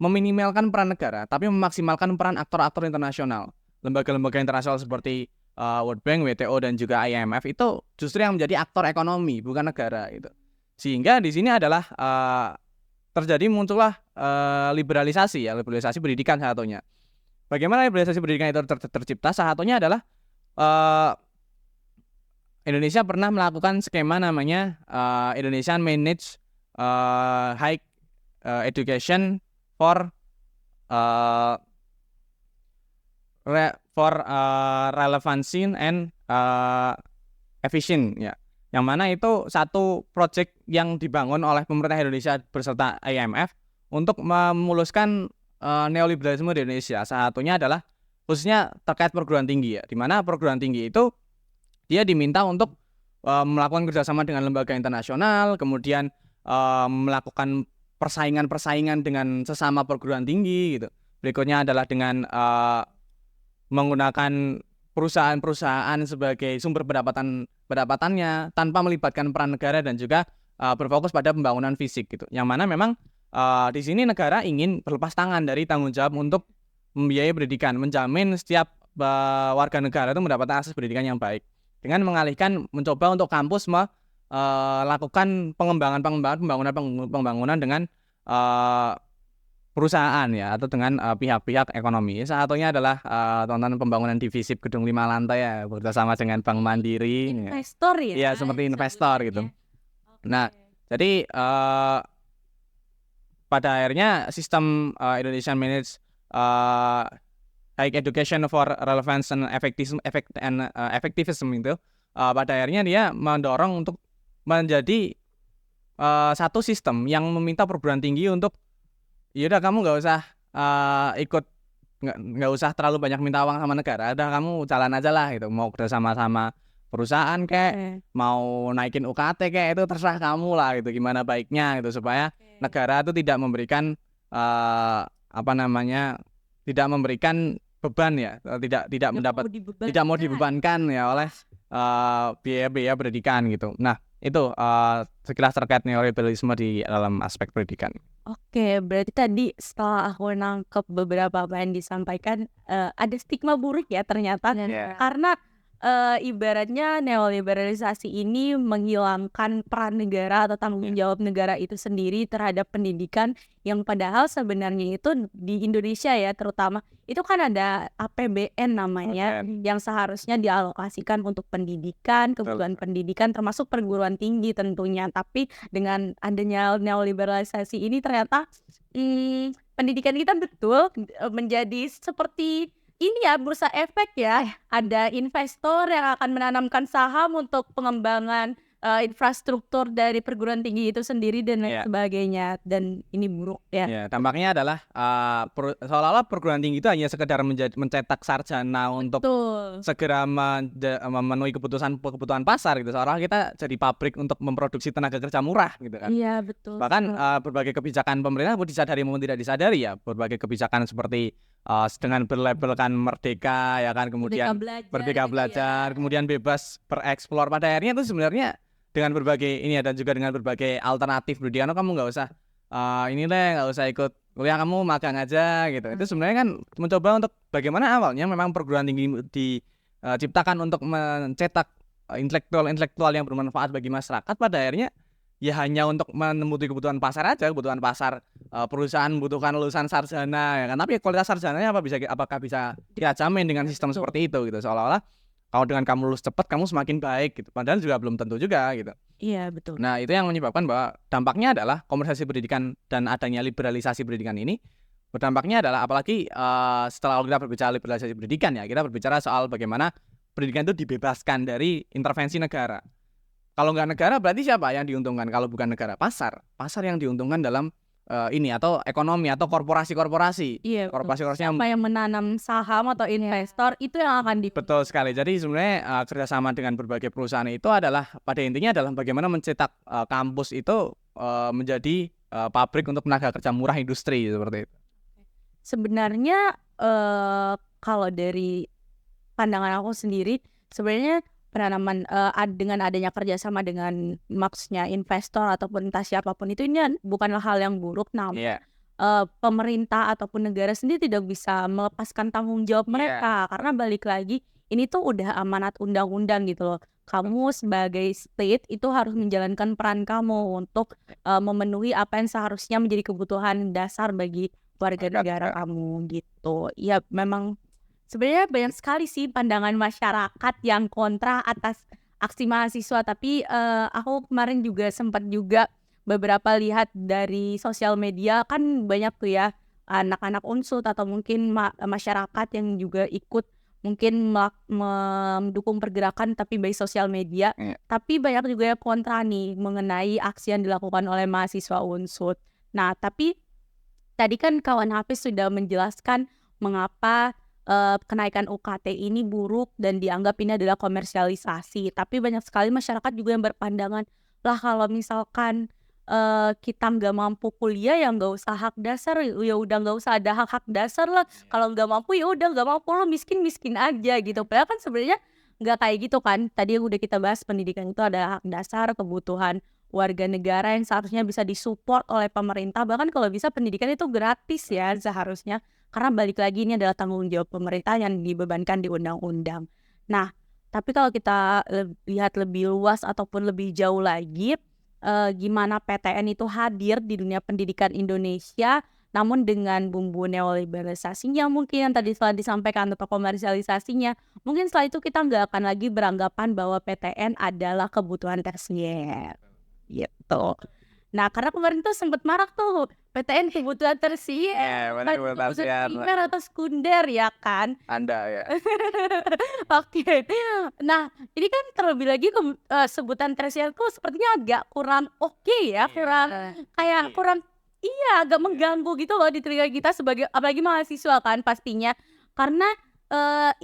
meminimalkan peran negara, tapi memaksimalkan peran aktor-aktor internasional. Lembaga-lembaga internasional seperti World Bank, WTO dan juga IMF itu justru yang menjadi aktor ekonomi, bukan negara itu. Sehingga di sini adalah muncullah liberalisasi pendidikan salah satunya. Bagaimana liberalisasi pendidikan itu tercipta? Salah satunya adalah Indonesia pernah melakukan skema namanya Indonesian Managed High Education for Relevancy and Efficient ya. Yang mana itu satu proyek yang dibangun oleh pemerintah Indonesia beserta IMF untuk memuluskan neoliberalisme di Indonesia. Salah satunya adalah khususnya terkait perguruan tinggi ya, di mana perguruan tinggi itu dia diminta untuk melakukan kerjasama dengan lembaga internasional, kemudian melakukan persaingan dengan sesama perguruan tinggi gitu. Berikutnya adalah dengan menggunakan perusahaan-perusahaan sebagai sumber pendapatannya tanpa melibatkan peran negara dan juga berfokus pada pembangunan fisik gitu. Yang mana memang di sini negara ingin berlepas tangan dari tanggung jawab untuk membiayai pendidikan, menjamin setiap warga negara itu mendapatkan akses pendidikan yang baik. Dengan mengalihkan mencoba untuk kampus melakukan pembangunan dengan perusahaan ya atau dengan pihak-pihak ekonomi. Salah satunya adalah tontonan pembangunan divisif gedung 5 lantai ya bersama dengan Bank Mandiri. Investor ya. Iya, seperti investor gitu. Nah, jadi pada akhirnya sistem Indonesian Managed High Education for Relevance and Effectivism itu pada akhirnya dia mendorong untuk menjadi satu sistem yang meminta perguruan tinggi untuk yaudah kamu nggak usah nggak usah terlalu banyak minta uang sama negara, udah kamu jalan aja lah gitu, mau kerja sama perusahaan kayak mau naikin UKT kayak itu terserah kamu lah gitu, gimana baiknya gitu supaya negara itu tidak memberikan tidak memberikan beban ya, tidak mau dibebankan ya oleh biaya pendidikan gitu. Nah itu sekilas terkait neoliberalisme di dalam aspek pendidikan. Oke, berarti tadi setelah aku nangkep beberapa apa yang disampaikan ada stigma buruk ya ternyata karena ibaratnya neoliberalisasi ini menghilangkan peran negara atau tanggung jawab negara itu sendiri terhadap pendidikan yang padahal sebenarnya itu di Indonesia ya terutama itu kan ada APBN namanya yang seharusnya dialokasikan untuk pendidikan, kebutuhan pendidikan termasuk perguruan tinggi tentunya. Tapi dengan adanya neoliberalisasi ini ternyata pendidikan kita betul menjadi seperti ini ya bursa efek ya, ada investor yang akan menanamkan saham untuk pengembangan infrastruktur dari perguruan tinggi itu sendiri dan lain sebagainya, dan ini buruk ya. Ya, dampaknya adalah seolah-olah perguruan tinggi itu hanya sekedar mencetak sarjana untuk segera memenuhi kebutuhan pasar gitu. Seolah kita jadi pabrik untuk memproduksi tenaga kerja murah gitu kan. Iya betul. Bahkan berbagai kebijakan pemerintah pun disadari maupun tidak disadari ya, berbagai kebijakan seperti dengan berlabelkan merdeka ya kan, kemudian merdeka belajar, kemudian bebas bereksplor, pada akhirnya itu sebenarnya dengan berbagai ini ya, dan juga dengan berbagai alternatif pendidikan, kamu nggak usah nggak usah ikut kuliah, kamu magang aja gitu. Itu sebenarnya kan mencoba untuk bagaimana awalnya memang perguruan tinggi diciptakan untuk mencetak intelektual yang bermanfaat bagi masyarakat, pada akhirnya ya hanya untuk memenuhi kebutuhan pasar aja, kebutuhan pasar perusahaan membutuhkan lulusan sarjana ya kan, tapi kualitas sarjananya apakah bisa dijamin dengan sistem seperti itu gitu, seolah-olah kalau dengan kamu lulus cepat kamu semakin baik gitu, padahal juga belum tentu juga gitu. Iya betul. Nah itu yang menyebabkan bahwa dampaknya adalah komersialisasi pendidikan dan adanya liberalisasi pendidikan ini berdampaknya adalah, apalagi setelah kita berbicara liberalisasi pendidikan ya, kita berbicara soal bagaimana pendidikan itu dibebaskan dari intervensi negara. Kalau nggak negara berarti siapa yang diuntungkan? Kalau bukan negara, pasar yang diuntungkan dalam ini atau ekonomi atau korporasi-korporasi. Iya, korporasi-korporasi siapa yang menanam saham atau investor itu yang akan Betul sekali. Jadi sebenarnya kerjasama dengan berbagai perusahaan itu adalah pada intinya adalah bagaimana mencetak kampus itu menjadi pabrik untuk tenaga kerja murah industri seperti itu. Sebenarnya kalau dari pandangan aku sendiri, sebenarnya penanaman dengan adanya kerjasama dengan maksudnya investor ataupun entah siapapun itu, ini bukanlah hal yang buruk, namun pemerintah ataupun negara sendiri tidak bisa melepaskan tanggung jawab mereka, karena balik lagi ini tuh udah amanat undang-undang gitu loh. Kamu sebagai state itu harus menjalankan peran kamu untuk memenuhi apa yang seharusnya menjadi kebutuhan dasar bagi warga negara kamu gitu. Ya memang sebenarnya banyak sekali sih pandangan masyarakat yang kontra atas aksi mahasiswa, tapi aku kemarin juga sempat juga beberapa lihat dari sosial media, kan banyak tuh ya anak-anak unsut atau mungkin masyarakat yang juga ikut mungkin mendukung pergerakan tapi by sosial media, tapi banyak juga yang kontra nih mengenai aksi yang dilakukan oleh mahasiswa unsut. Nah tapi tadi kan kawan Hafiz sudah menjelaskan mengapa kenaikan UKT ini buruk dan dianggap ini adalah komersialisasi. Tapi banyak sekali masyarakat juga yang berpandangan, lah kalau misalkan kita nggak mampu kuliah ya nggak usah hak dasar, ya udah nggak usah ada hak dasar lah. Kalau nggak mampu ya udah nggak mampu, lo miskin aja gitu. Padahal kan sebenarnya nggak kayak gitu kan. Tadi yang udah kita bahas, pendidikan itu ada hak dasar, kebutuhan warga negara yang seharusnya bisa disupport oleh pemerintah. Bahkan kalau bisa pendidikan itu gratis ya seharusnya. Karena balik lagi ini adalah tanggung jawab pemerintah yang dibebankan di undang-undang. Nah, tapi kalau kita lihat lebih luas ataupun lebih jauh lagi, gimana PTN itu hadir di dunia pendidikan Indonesia, namun dengan bumbu neoliberalisasinya mungkin yang tadi setelah disampaikan atau komersialisasinya, mungkin setelah itu kita nggak akan lagi beranggapan bahwa PTN adalah kebutuhan tersier, gitu. Nah, karena kemarin tuh sempat marak tuh PTN kebutuhan tersier, kebutuhan primer atau sekunder ya kan? Anda ya. Oke. Nah, ini kan terlebih lagi sebutan tersier tuh sepertinya agak kurang oke ya, kurang agak mengganggu gitu loh di telinga kita sebagai apalagi mahasiswa kan pastinya. Karena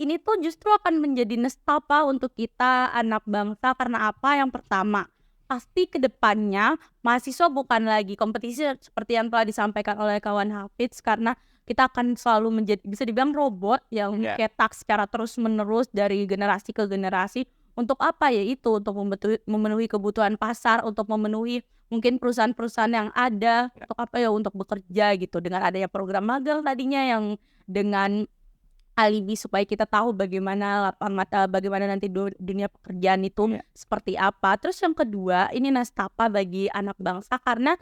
ini tuh justru akan menjadi nestapa untuk kita anak bangsa. Karena apa? Yang pertama, pasti kedepannya mahasiswa bukan lagi kompetisi seperti yang telah disampaikan oleh kawan Hafiz, karena kita akan selalu menjadi bisa dibilang robot yang cetak secara terus menerus dari generasi ke generasi. Untuk apa ya? Itu untuk memenuhi kebutuhan pasar, untuk memenuhi mungkin perusahaan-perusahaan yang ada, untuk apa ya? Untuk bekerja gitu. Dengan adanya program magang tadinya yang dengan alibi supaya kita tahu bagaimana bagaimana nanti dunia pekerjaan itu seperti apa. Terus yang kedua, ini nestapa bagi anak bangsa karena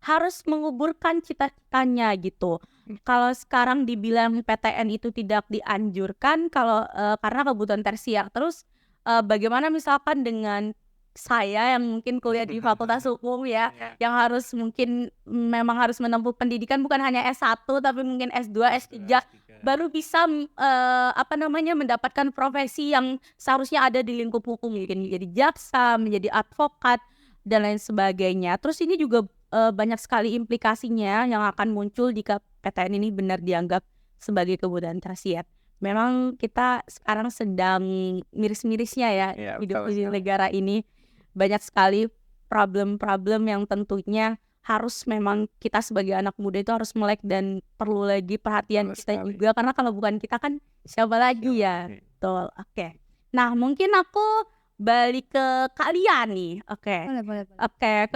harus menguburkan cita-citanya gitu. Kalau sekarang dibilang PTN itu tidak dianjurkan karena kebutuhan tersier. Terus bagaimana misalkan dengan saya yang mungkin kuliah di Fakultas Hukum ya, yang memang harus menempuh pendidikan bukan hanya S1 tapi mungkin S2, S3 baru bisa mendapatkan profesi yang seharusnya ada di lingkup hukum, mungkin menjadi jaksa, menjadi advokat dan lain sebagainya. Terus ini juga banyak sekali implikasinya yang akan muncul jika PTN ini benar dianggap sebagai kebutuhan tersier. Memang kita sekarang sedang miris-mirisnya ya hidup di negara ini. Banyak sekali problem-problem yang tentunya harus memang kita sebagai anak muda itu harus melek dan perlu lagi perhatian kita juga, karena kalau bukan kita kan siapa lagi ya. Betul. Oke. Nah, mungkin aku balik ke kalian nih. Oke. Boleh. Oke,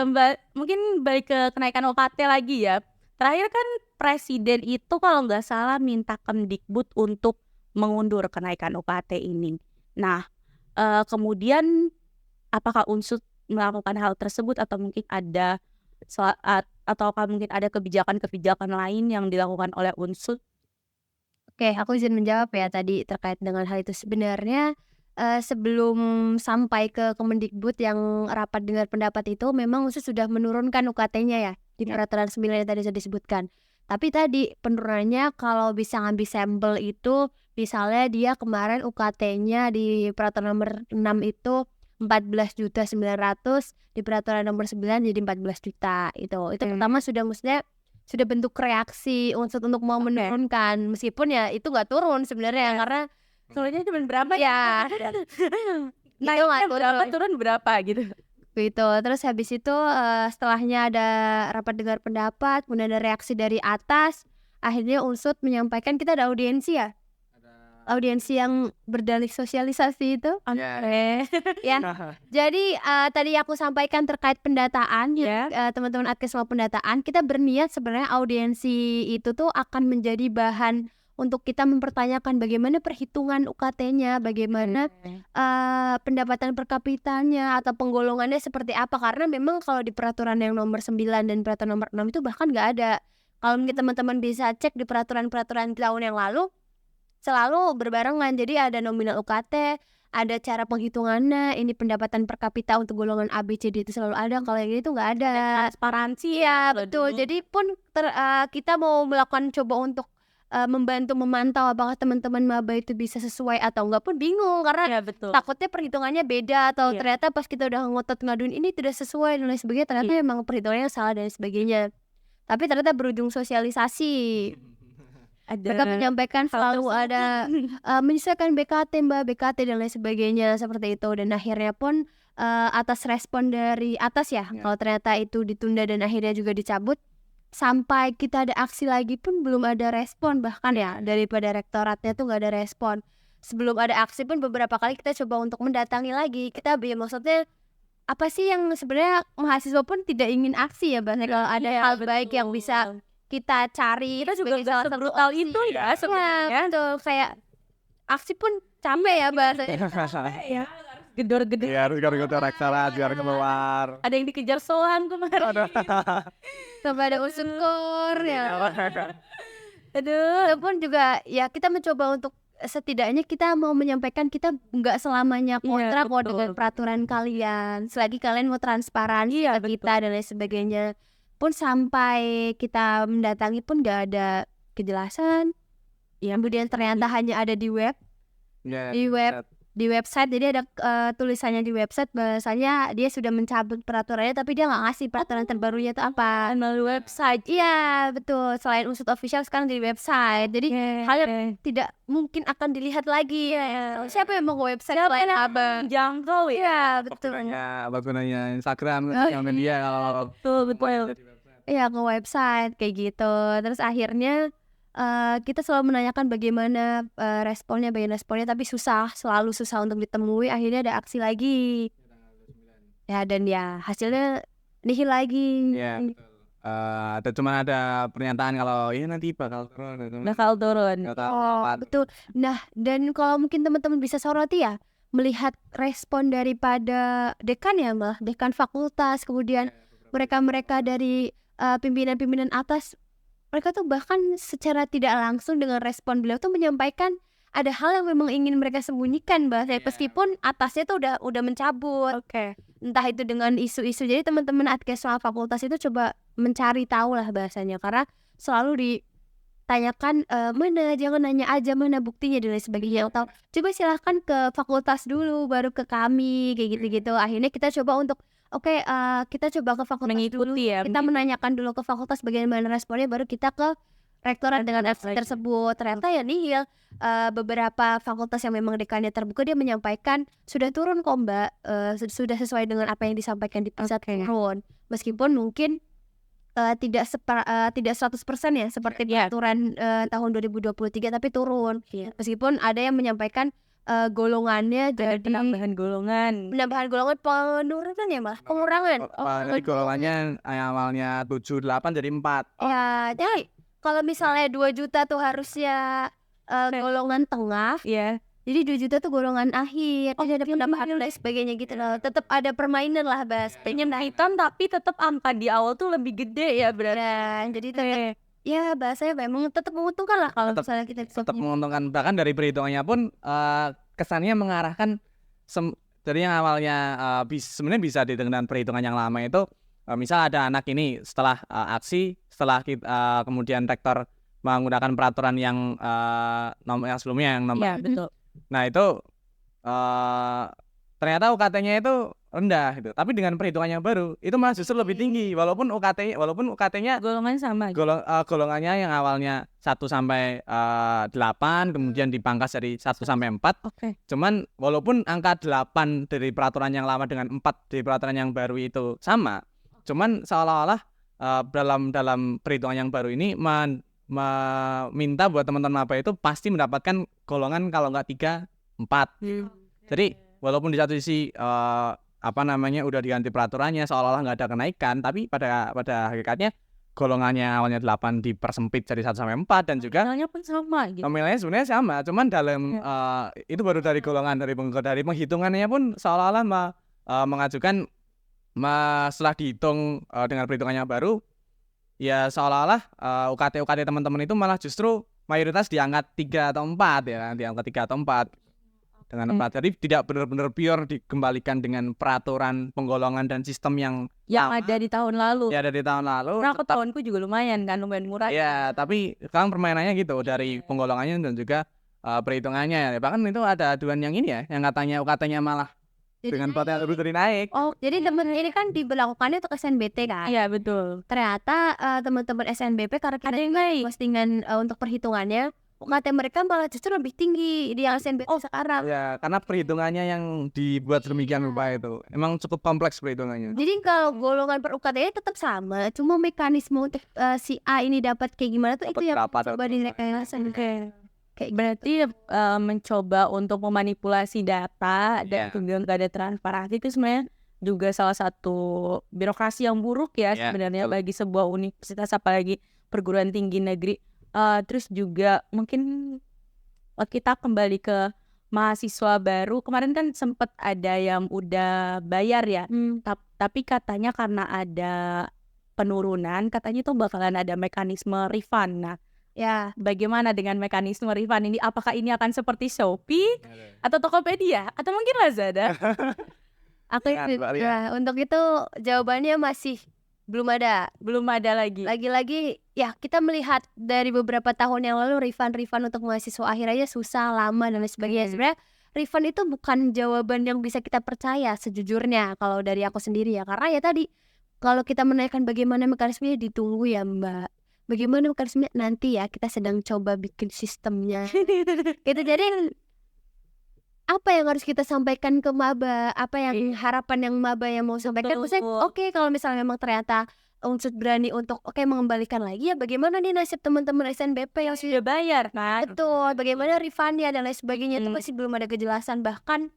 mungkin balik ke kenaikan UKT lagi ya. Terakhir kan presiden itu kalau nggak salah minta Kemdikbud untuk mengundur kenaikan UKT ini. Nah, kemudian apakah Unsud melakukan hal tersebut atau mungkin ada kebijakan-kebijakan lain yang dilakukan oleh Unsud? Oke, aku izin menjawab ya tadi terkait dengan hal itu. Sebenarnya sebelum sampai ke Kemendikbud yang rapat dengar pendapat itu, memang Unsud sudah menurunkan UKT-nya ya di peraturan 9 yang tadi sudah disebutkan. Tapi tadi penurunannya kalau bisa ngambil sampel itu, misalnya dia kemarin UKT-nya di peraturan nomor 6 itu 14.900.000, di peraturan nomor 9 jadi 14 juta. Itu pertama maksudnya sudah bentuk reaksi Unsud untuk mau menurunkan, meskipun ya itu nggak turun sebenarnya karena soalnya cuma berapa ya naiknya turun berapa gitu. Terus habis itu setelahnya ada rapat dengar pendapat, kemudian ada reaksi dari atas, akhirnya Unsud menyampaikan, kita ada audiensi ya, audiensi yang berdalih sosialisasi itu. Ya. Jadi tadi aku sampaikan terkait pendataan, teman-teman Adkes mau pendataan, kita berniat sebenarnya audiensi itu tuh akan menjadi bahan untuk kita mempertanyakan bagaimana perhitungan UKT-nya, bagaimana pendapatan per kapitanya atau penggolongannya seperti apa, karena memang kalau di peraturan yang nomor 9 dan peraturan nomor 6 itu bahkan nggak ada. Kalau mungkin teman-teman bisa cek di peraturan-peraturan tahun yang lalu, selalu berbarengan, jadi ada nominal UKT, ada cara penghitungannya, ini pendapatan per kapita untuk golongan A, B, C, D itu selalu ada. Kalau yang ini tuh nggak ada. Transparansi ya betul. Jadi pun kita mau melakukan coba untuk membantu memantau apakah teman-teman maba itu bisa sesuai atau enggak pun bingung, karena takutnya perhitungannya beda atau ternyata pas kita udah ngotot ngaduin ini tidak sesuai dan lain sebagainya, ternyata memang perhitungannya salah dan sebagainya. Tapi ternyata berujung sosialisasi. Mereka menyampaikan selalu ada menyesuaikan BKT BKT dan lain sebagainya seperti itu, dan akhirnya pun atas respon dari atas kalau ternyata itu ditunda dan akhirnya juga dicabut, sampai kita ada aksi lagi pun belum ada respon, bahkan daripada rektoratnya tuh nggak ada respon. Sebelum ada aksi pun beberapa kali kita coba untuk mendatangi lagi, kita maksudnya apa sih yang sebenarnya mahasiswa pun tidak ingin aksi ya, bahkan kalau ada hal baik yang bisa kita cari, kita juga nggak sebrutal itu ya sebenarnya. Betul, kayak aksi pun capek ya bahasanya. Gedor-gedor. Iya, harus gedor-gedor rektorat biar keluar. Ada yang dikejar soan kemarin. Sampai ada unsur ya. Aduh, pun juga ya kita mencoba untuk setidaknya kita mau menyampaikan kita nggak selamanya kontra kok dengan peraturan kalian, selagi kalian mau transparansi kita dan lain sebagainya. Pun sampai kita mendatangi pun nggak ada kejelasan. Kemudian ternyata hanya ada di web, di website. Jadi ada tulisannya di website bahasanya dia sudah mencabut peraturannya, tapi dia nggak ngasih peraturan terbarunya itu apa melalui website. Iya betul, selain Unsud official sekarang di website, jadi hal tidak mungkin akan dilihat lagi siapa yang mau ke website selain abang jangkau betul. Gunanya Instagram yang media betul ke website kayak gitu. Terus akhirnya kita selalu menanyakan bagaimana responnya, tapi selalu susah untuk ditemui. Akhirnya ada aksi lagi dan hasilnya nihil lagi. cuma ada pernyataan kalau ya nanti bakal turun gitu. Bakal turun. Nggak tahu Oh, kapan. betul. Nah, dan kalau mungkin teman-teman bisa soroti ya, melihat respon daripada dekan ya, Mbak, dekan fakultas, kemudian mereka-mereka dari pimpinan-pimpinan atas, mereka tuh bahkan secara tidak langsung dengan respon beliau tuh menyampaikan ada hal yang memang ingin mereka sembunyikan, Mbak. Iya. Meskipun atasnya tuh udah mencabut. Oke. Entah itu dengan isu-isu. Jadi teman-teman adkesma fakultas itu coba mencari tahu lah bahasanya, karena selalu ditanyakan mana, jangan nanya aja mana buktinya dan lain sebagainya, atau coba silahkan ke fakultas dulu baru ke kami kayak gitu-gitu. Akhirnya kita coba untuk kita coba ke fakultas dulu, Mengikuti ya. kita menanyakan dulu ke fakultas bagaimana responnya, baru kita ke rektorat dengan aksi Lagi. tersebut. Ternyata ya nihil. Beberapa fakultas yang memang dekannya terbuka, dia menyampaikan sudah turun kok Mbak, sudah sesuai dengan apa yang disampaikan di pusat Oke. turun. Meskipun mungkin tidak 100% ya seperti Iya. peraturan tahun 2023, tapi turun. Iya. Meskipun ada yang menyampaikan golongannya Ada jadi penambahan golongan. golongan penurunan ya malah pengurangan. Jadi golongannya yang awalnya 7, 8 jadi 4. Ya, jadi kalau misalnya 2 juta tuh harusnya golongan tengah, Iya. jadi 2 juta tuh golongan akhir. Jadi ada penambahan dan lain sebagainya gitu loh. Tetap ada permainan lah bahas. Pengenaikan tapi tetap angka di awal tuh lebih gede ya berarti. Dan jadi tetap ya bahasanya memang tetap menguntungkan lah kalau Tetap- misalnya kita Tetap menguntungkan, bahkan dari perhitungannya pun kesannya mengarahkan dari yang awalnya sebenarnya bisa dengan perhitungan yang lama itu, misal ada anak ini setelah aksi, setelah kemudian rektor menggunakan peraturan yang yang sebelumnya yang nomor. Iya, betul. Nah itu ternyata UKT-nya itu rendah gitu. Tapi dengan perhitungan yang baru itu malah justru lebih tinggi, walaupun UKT-nya Golongan sama. golongannya yang awalnya 1 sampai 8 kemudian dipangkas dari 1 sampai 4. Oke. Cuman walaupun angka 8 dari peraturan yang lama dengan 4 dari peraturan yang baru itu sama, cuman seolah-olah dalam perhitungan yang baru ini meminta buat teman-teman maba itu pasti mendapatkan golongan kalau nggak 3, 4. Jadi walaupun di satu sisi udah diganti peraturannya seolah-olah nggak ada kenaikan, tapi pada hakikatnya golongannya awalnya 8 dipersempit jadi 1 sampai 4 dan juga Nominalnya pun sama gitu. nominalnya sebenarnya sama, cuman dalam itu baru dari golongan, dari penghitungannya pun seolah-olah mengajukan setelah dihitung dengan perhitungannya baru, ya seolah-olah UKT teman-teman itu malah justru mayoritas diangkat 3 atau 4 ya, diangkat 3 atau 4 dengan 4. Jadi tidak benar-benar pure dikembalikan dengan peraturan penggolongan dan sistem yang ada di tahun lalu. ya dari tahun lalu. Nah, aku tahunku juga lumayan murah. Ya, tapi sekarang permainannya gitu dari penggolongannya dan juga perhitungannya. Bahkan itu ada aduan yang ini ya, yang katanya UKT-nya malah dengan peraturan lebih dari naik. Oh, jadi teman ini kan diberlakukannya untuk SNBT kan? Iya, betul. Ternyata teman-teman SNBP karena kita Ada yang naik. postingan untuk perhitungannya, UKT mereka malah justru lebih tinggi di yang SNBP sekarang. Ya, karena perhitungannya yang dibuat sedemikian rupa itu. Emang cukup kompleks perhitungannya. Jadi kalau golongan per UKT-nya tetap sama, cuma mekanisme untuk si A ini dapat kayak gimana tuh itu yang Dapat berapa, coba direkayasa. Kayak Berarti mencoba untuk memanipulasi data Iya. dan juga nggak ada transparansi itu sebenarnya juga salah satu birokrasi yang buruk ya Iya, sebenarnya betul. bagi sebuah universitas apalagi perguruan tinggi negeri. Terus juga mungkin kita kembali ke mahasiswa baru. Kemarin kan sempat ada yang udah bayar ya. Tapi katanya karena ada penurunan, katanya tuh bakalan ada mekanisme refund. Nah, ya, bagaimana dengan mekanisme refund ini? Apakah ini akan seperti Shopee atau Tokopedia atau mungkin Lazada? aku untuk itu jawabannya masih belum ada. Belum ada lagi. Lagi-lagi ya kita melihat dari beberapa tahun yang lalu refund untuk mahasiswa akhir aja susah, lama dan lain sebagainya. Sebenarnya refund itu bukan jawaban yang bisa kita percaya sejujurnya kalau dari aku sendiri ya, karena ya tadi kalau kita menanyakan bagaimana mekanismenya ditunggu ya Mbak. Bagaimana mekanismenya nanti ya, kita sedang coba bikin sistemnya. Gitu, jadi apa yang harus kita sampaikan ke maba, apa yang harapan yang maba yang mau sampaikan. Maksudnya oke, kalau misalnya memang ternyata Unsur berani untuk mengembalikan lagi, ya bagaimana nih nasib teman-teman SNBP yang sudah bayar kan? betul, bagaimana refundnya dan lain sebagainya itu masih belum ada kejelasan. Bahkan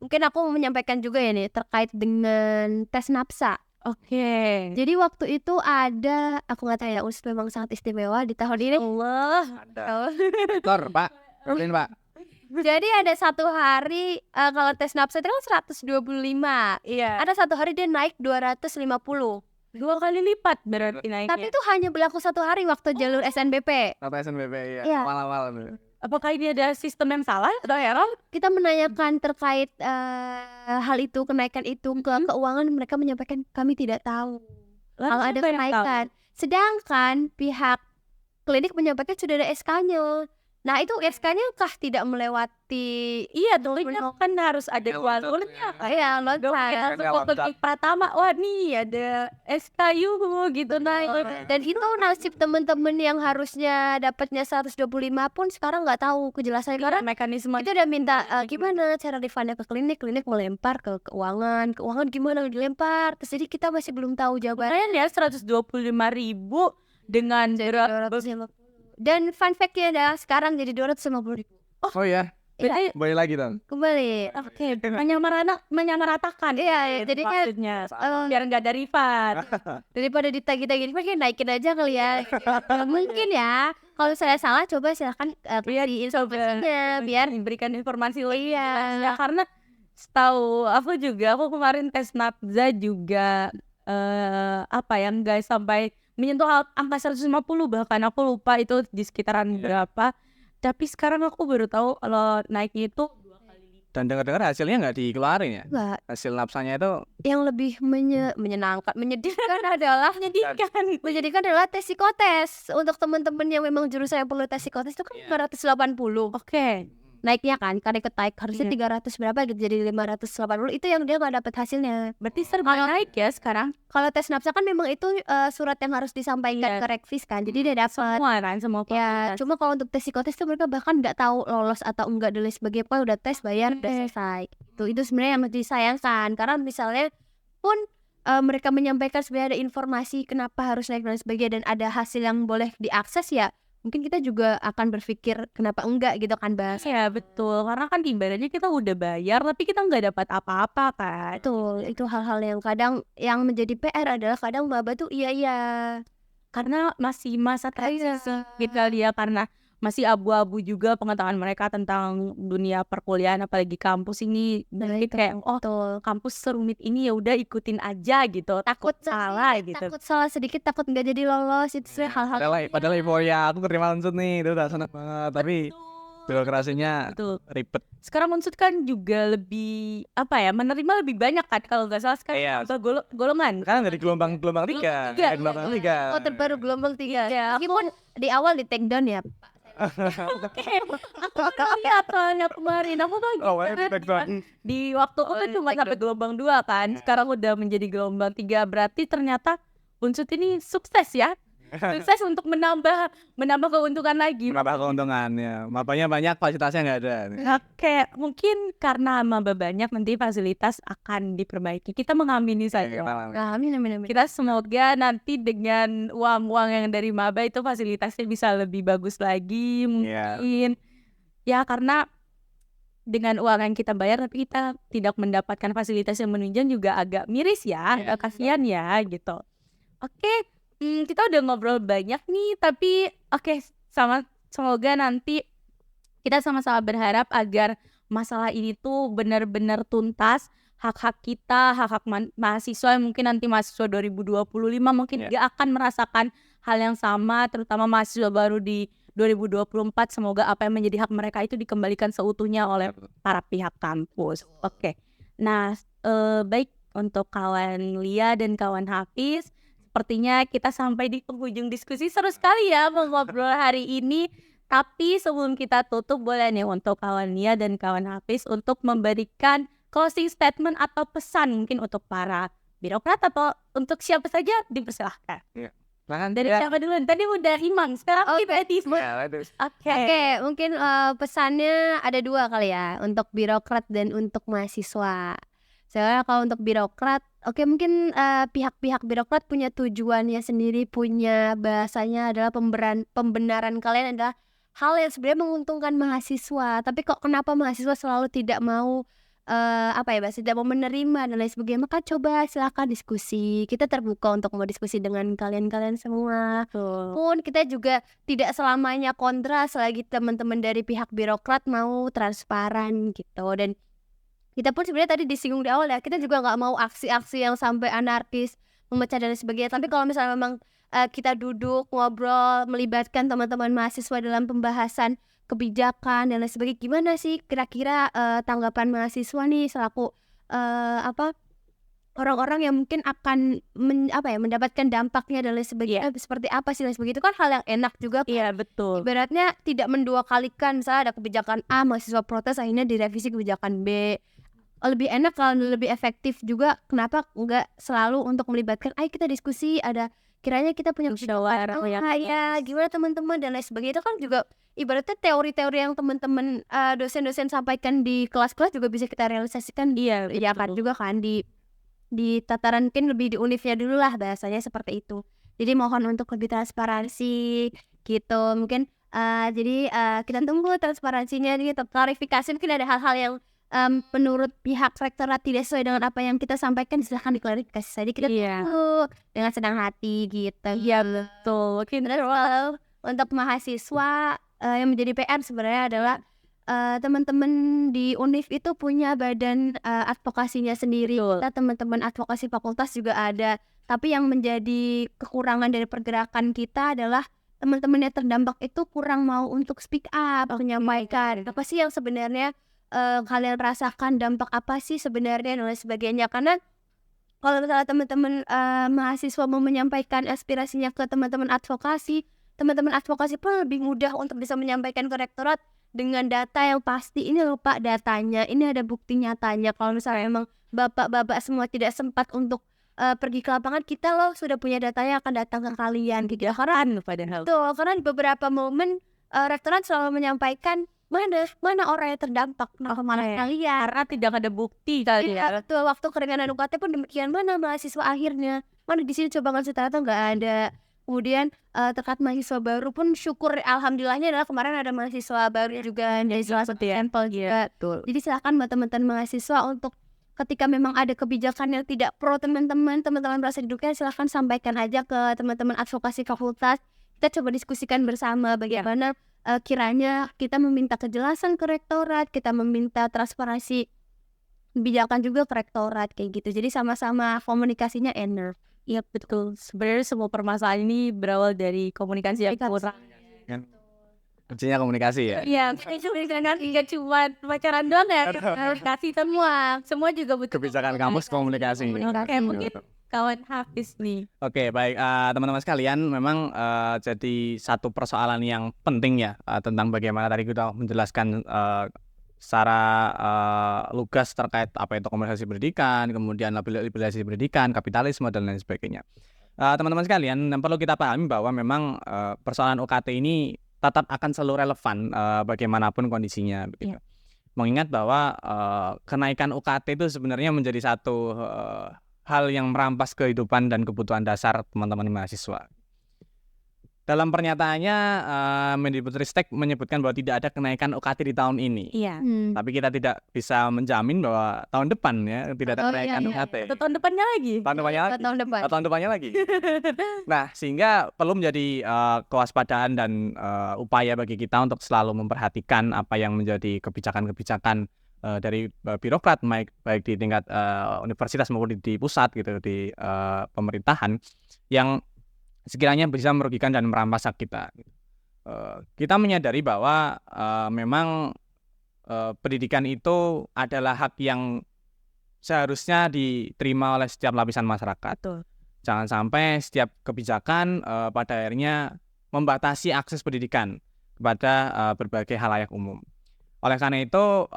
mungkin aku mau menyampaikan juga ya nih terkait dengan tes NAPSA. Oke. Jadi waktu itu ada, aku nggak tahu ya, UNS memang sangat istimewa di tahun ini. Allah. Ada. Rektor, Pak. Rolin, Pak. Jadi ada satu hari kalau tes NAPSA itu kan 125. Iya. Ada satu hari dia naik 250. 2 kali lipat berarti naiknya. Tapi itu hanya berlaku satu hari waktu jalur SNBP. Atau SNBP ya. Iya. Awal-awal. Apakah ini ada sistem yang salah atau error? Kita menanyakan terkait hal itu, kenaikan itu ke keuangan, mereka menyampaikan kami tidak tahu kalau ada siapa yang tahu? kenaikan. Sedangkan pihak klinik menyampaikan sudah ada SK-nya. Nah itu SK-nya kah tidak melewati Iya, dulunya kan harus ada jalurnya. ya Dong, loncat. kita langsung ke klik pertama, wah nih ada SKU gitu naik. Dan itu nasib temen-temen yang harusnya dapatnya 125 pun sekarang nggak tahu kejelasannya, karena Mekanisme itu udah minta gimana cara refundnya ke klinik melempar ke keuangan gimana dilempar, terus jadi kita masih belum tahu jawabannya. ya 125.000 dengan berat 250. Dan fun fact-nya adalah sekarang jadi 250.000 Oh ya. Berarti Boleh lagi dong. kembali. oke, menyamaratakan. Iya, jadinya maksudnya biar nggak ada refund. daripada ditagi-tagi kayak naikin aja kali ya. Mungkin ya, kalau saya salah coba silahkan kasih informasinya biar diberikan informasi lebih Iya. jelas ya, karena setahu aku juga, aku kemarin tes NAPSA juga apa ya, nggak sampai menyentuh angka 150, bahkan aku lupa itu di sekitaran berapa. Tapi sekarang aku baru tahu kalau naiknya itu 2 kali lipat. Dan dengar-dengar hasilnya nggak dikeluarin ya? enggak. Hasil napsanya itu Yang lebih menyenangkan, menyedihkan adalah Menyedihkan. adalah tes psikotes. Untuk teman-teman yang memang jurusan yang perlu tes psikotes itu kan 580. Oke. Naiknya kan, karena ikut naik harusnya 300 berapa gitu, jadi 580. Itu yang dia nggak dapat hasilnya. Berarti serba naik ya sekarang. Kalau tes NAPSA kan memang itu surat yang harus disampaikan Iya. ke Rekvis kan, jadi dia dapat. Semua Ya, fakultas. cuma kalau untuk tes psikotes tuh mereka bahkan nggak tahu lolos atau enggak dan lain sebagainya. Pokoknya udah tes, bayar, udah selesai. Itu sebenarnya yang disayangkan, karena misalnya pun mereka menyampaikan sebenarnya ada informasi kenapa harus naik dan sebagainya, dan ada hasil yang boleh diakses, ya mungkin kita juga akan berpikir kenapa enggak gitu kan, Bas. Ya betul, karena kan ibaratnya kita udah bayar tapi kita nggak dapat apa-apa kan. Betul, itu hal-hal yang kadang yang menjadi PR adalah kadang maba tuh iya Karena masih masa transisi kita lihat, karena masih abu-abu juga pengetahuan mereka tentang dunia perkuliahan, apalagi kampus ini. Jadi kayak betul. kampus serumit ini, ya udah ikutin aja gitu, takut salah gitu. Takut salah sedikit, takut nggak jadi lolos, itu sebenarnya hal-hal padahal euforia aku terima unsur nih, itu udah seneng banget, tapi birokrasinya Betul. ribet. Sekarang unsur kan juga lebih apa ya, menerima lebih banyak kan, kalau nggak salah sekarang Iya. atau golongan. Kan dari gelombang 3. Tiga. Gelombang 3. Oh, terbaru gelombang 3. Ya, Meskipun di awal di take down ya. Aku lihat soalnya kemarin aku tuh di waktu aku kan cuma sampai gelombang 2 kan, sekarang udah menjadi gelombang 3. Berarti ternyata unsur ini sukses ya, sukses untuk menambah keuntungan lagi. Menambah keuntungannya. Mapanya banyak, fasilitasnya nggak ada. Oke, mungkin karena maba banyak nanti fasilitas akan diperbaiki. Kita mengamini saja. Amin. Kita semoga nanti dengan uang yang dari maba itu fasilitasnya bisa lebih bagus lagi mungkin. Ya karena dengan uang yang kita bayar tapi kita tidak mendapatkan fasilitas yang menunjang juga agak miris ya, agak kasihan ya gitu. Oke, kita udah ngobrol banyak nih, tapi semoga nanti kita sama-sama berharap agar masalah ini tuh benar-benar tuntas. Hak-hak kita, hak-hak mahasiswa yang mungkin nanti mahasiswa 2025 mungkin gak akan merasakan hal yang sama, terutama mahasiswa baru di 2024. Semoga apa yang menjadi hak mereka itu dikembalikan seutuhnya oleh para pihak kampus. Oke. Nah, baik untuk kawan Lia dan kawan Hafiz, sepertinya kita sampai di penghujung diskusi. Seru sekali ya mengobrol hari ini. Tapi sebelum kita tutup, boleh nih untuk kawan Lia dan kawan Hafiz untuk memberikan closing statement atau pesan mungkin untuk para birokrat atau untuk siapa saja, dipersilahkan. Dari siapa dulu? Tadi udah Imam, sekarang kita Oke, mungkin pesannya ada 2 kali ya, untuk birokrat dan untuk mahasiswa. Soalnya kalau untuk birokrat, mungkin pihak-pihak birokrat punya tujuannya sendiri, punya bahasanya adalah pembenaran kalian adalah hal yang sebenarnya menguntungkan mahasiswa. Tapi kok kenapa mahasiswa selalu tidak mau apa ya Mbak, tidak mau menerima dan lain sebagainya, maka coba silakan diskusi. Kita terbuka untuk mau diskusi dengan kalian-kalian semua. Betul. Pun kita juga tidak selamanya kontra selagi teman-teman dari pihak birokrat mau transparan gitu. Dan kita pun sebenarnya tadi disinggung di awal ya, kita juga nggak mau aksi-aksi yang sampai anarkis, memecah dan lain sebagainya. Tapi kalau misalnya memang kita duduk ngobrol, melibatkan teman-teman mahasiswa dalam pembahasan kebijakan dan lain sebagainya, gimana sih kira-kira tanggapan mahasiswa nih selaku orang-orang yang mungkin akan mendapatkan dampaknya dan lain sebagainya, seperti apa sih dan sebagainya, itu kan hal yang enak juga kan. Iya, betul. Ibaratnya tidak mendua kalikan, misalnya ada kebijakan A, mahasiswa protes akhirnya direvisi kebijakan B. Lebih enak kalau lebih efektif juga, kenapa enggak selalu untuk melibatkan, ayo kita diskusi, ada kiranya kita punya Musyawarah yang ya gimana teman-teman dan lain sebagainya. Itu kan juga ibaratnya teori-teori yang teman-teman dosen-dosen sampaikan di kelas-kelas juga bisa kita realisasikan Iya, ya kan betul. juga kan di tataran mungkin lebih di univnya dulu lah, bahasanya seperti itu. Jadi mohon untuk lebih transparansi gitu. Mungkin jadi kita tunggu transparansinya gitu. Klarifikasi mungkin ada hal-hal yang menurut pihak rektorat tidak sesuai dengan apa yang kita sampaikan, silahkan diklarifikasi saja, kita tunggu dengan senang hati gitu. Iya, betul. Mungkin Well, untuk mahasiswa yang menjadi PR sebenarnya adalah teman-teman di Univ itu punya badan advokasinya sendiri. Betul. Kita teman-teman advokasi fakultas juga ada. Tapi yang menjadi kekurangan dari pergerakan kita adalah teman-teman yang terdampak itu kurang mau untuk speak up, menyampaikan apa sih yang sebenarnya kalian rasakan, dampak apa sih sebenarnya dan lain sebagainya. Karena kalau misalnya teman-teman mahasiswa mau menyampaikan aspirasinya ke teman-teman advokasi pun lebih mudah untuk bisa menyampaikan ke rektorat dengan data yang pasti. Ini loh Pak datanya, ini ada bukti nyatanya. Kalau misalnya emang bapak-bapak semua tidak sempat untuk pergi ke lapangan, kita loh sudah punya datanya, akan datang ke kalian gitu. Karena padahal. tuh, karena di beberapa momen rektorat selalu menyampaikan mana orang yang terdampak, mana kalian. Karena tidak ada bukti kali ya. Iya, betul. Waktu keringanan UKT pun demikian, mana mahasiswa akhirnya, mana di sini coba ngasih data nggak ada. Kemudian terkait mahasiswa baru pun syukur alhamdulillahnya adalah kemarin ada mahasiswa baru juga dari salah satu sampel juga. Jadi silakan buat teman-teman mahasiswa untuk ketika memang ada kebijakan yang tidak pro teman-teman merasa dirugikan, silahkan sampaikan aja ke teman-teman advokasi fakultas. Kita coba diskusikan bersama bagaimana kiranya kita meminta kejelasan ke rektorat, kita meminta transparansi kebijakan juga ke rektorat kayak gitu. Jadi sama-sama komunikasinya enak. Iya, betul. Sebenarnya semua permasalahan ini berawal dari komunikasi yang kurang. Kuncinya komunikasi ya. Iya, nggak cuma pacaran doang ya, komunikasi semua juga butuh Kebijakan kampus komunikasi. Oke, mungkin kawan Hafiz nih. Oke, baik teman-teman sekalian, memang jadi satu persoalan yang penting ya tentang bagaimana tadi kita menjelaskan secara lugas terkait apa itu komunikasi pendidikan, kemudian liberalisasi pendidikan, kapitalisme dan lain sebagainya. Teman-teman sekalian, yang perlu kita pahami bahwa memang persoalan UKT ini tetap akan selalu relevan bagaimanapun kondisinya begitu. Mengingat bahwa kenaikan UKT itu sebenarnya menjadi satu hal yang merampas kehidupan dan kebutuhan dasar teman-teman mahasiswa. Dalam pernyataannya, Mendikbudristek menyebutkan bahwa tidak ada kenaikan UKT di tahun ini. Iya. Tapi kita tidak bisa menjamin bahwa tahun depan ya tidak ada kenaikan UKT. Atau tahun depannya lagi. Tahun depannya lagi. Nah, sehingga perlu menjadi kewaspadaan dan upaya bagi kita untuk selalu memperhatikan apa yang menjadi kebijakan-kebijakan dari birokrat, baik di tingkat universitas maupun di pusat gitu, di pemerintahan yang sekiranya bisa merugikan dan merampas hak kita. Kita menyadari bahwa memang pendidikan itu adalah hak yang seharusnya diterima oleh setiap lapisan masyarakat. Betul. Jangan sampai setiap kebijakan pada akhirnya membatasi akses pendidikan kepada berbagai halayak umum. Oleh karena itu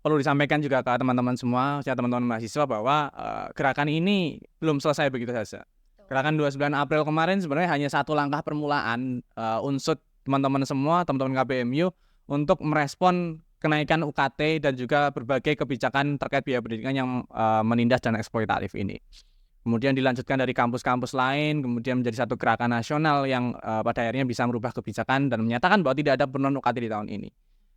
perlu disampaikan juga ke teman-teman semua, teman-teman mahasiswa bahwa gerakan ini belum selesai begitu saja. Gerakan 29 April kemarin sebenarnya hanya satu langkah permulaan unsur teman-teman semua, teman-teman KBMU untuk merespon kenaikan UKT dan juga berbagai kebijakan terkait biaya pendidikan yang menindas dan eksploitatif ini. Kemudian dilanjutkan dari kampus-kampus lain, kemudian menjadi satu gerakan nasional yang pada akhirnya bisa merubah kebijakan dan menyatakan bahwa tidak ada penurunan UKT di tahun ini.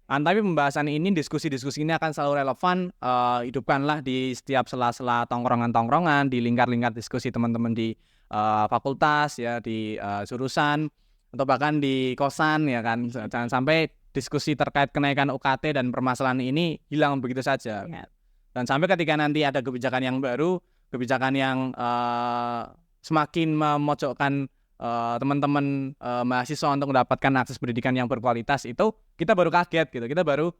Tapi pembahasan ini, diskusi-diskusi ini akan selalu relevan, hidupkanlah di setiap sela-sela tongkrongan-tongkrongan, di lingkar-lingkar diskusi teman-teman di fakultas ya, di jurusan, atau bahkan di kosan ya kan. Jangan sampai diskusi terkait kenaikan UKT dan permasalahan ini hilang begitu saja. Dan sampai ketika nanti ada kebijakan yang baru, kebijakan yang semakin memojokkan teman-teman mahasiswa untuk mendapatkan akses pendidikan yang berkualitas, itu kita baru kaget gitu, kita baru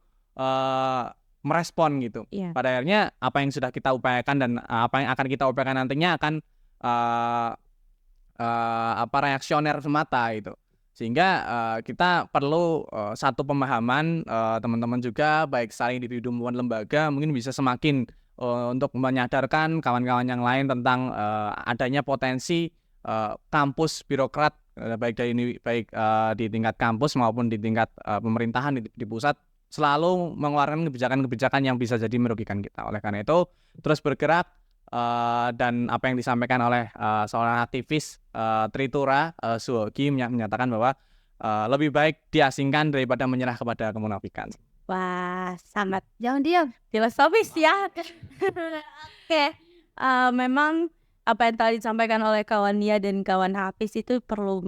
merespon gitu. Pada akhirnya apa yang sudah kita upayakan dan apa yang akan kita upayakan nantinya akan reaksioner semata gitu. Sehingga kita perlu satu pemahaman, teman-teman juga baik saling di maupun lembaga mungkin bisa semakin untuk menyadarkan kawan-kawan yang lain tentang adanya potensi kampus birokrat, baik di tingkat kampus maupun di tingkat pemerintahan di pusat, selalu mengeluarkan kebijakan-kebijakan yang bisa jadi merugikan kita. Oleh karena itu terus bergerak, dan apa yang disampaikan oleh seorang aktivis Tritura Suhogi menyatakan bahwa lebih baik diasingkan daripada menyerah kepada kemunafikan. Wah, sangat Jangan diam. filosofis ya. Oke, memang apa yang tadi disampaikan oleh kawan Nia dan kawan Hafiz itu perlu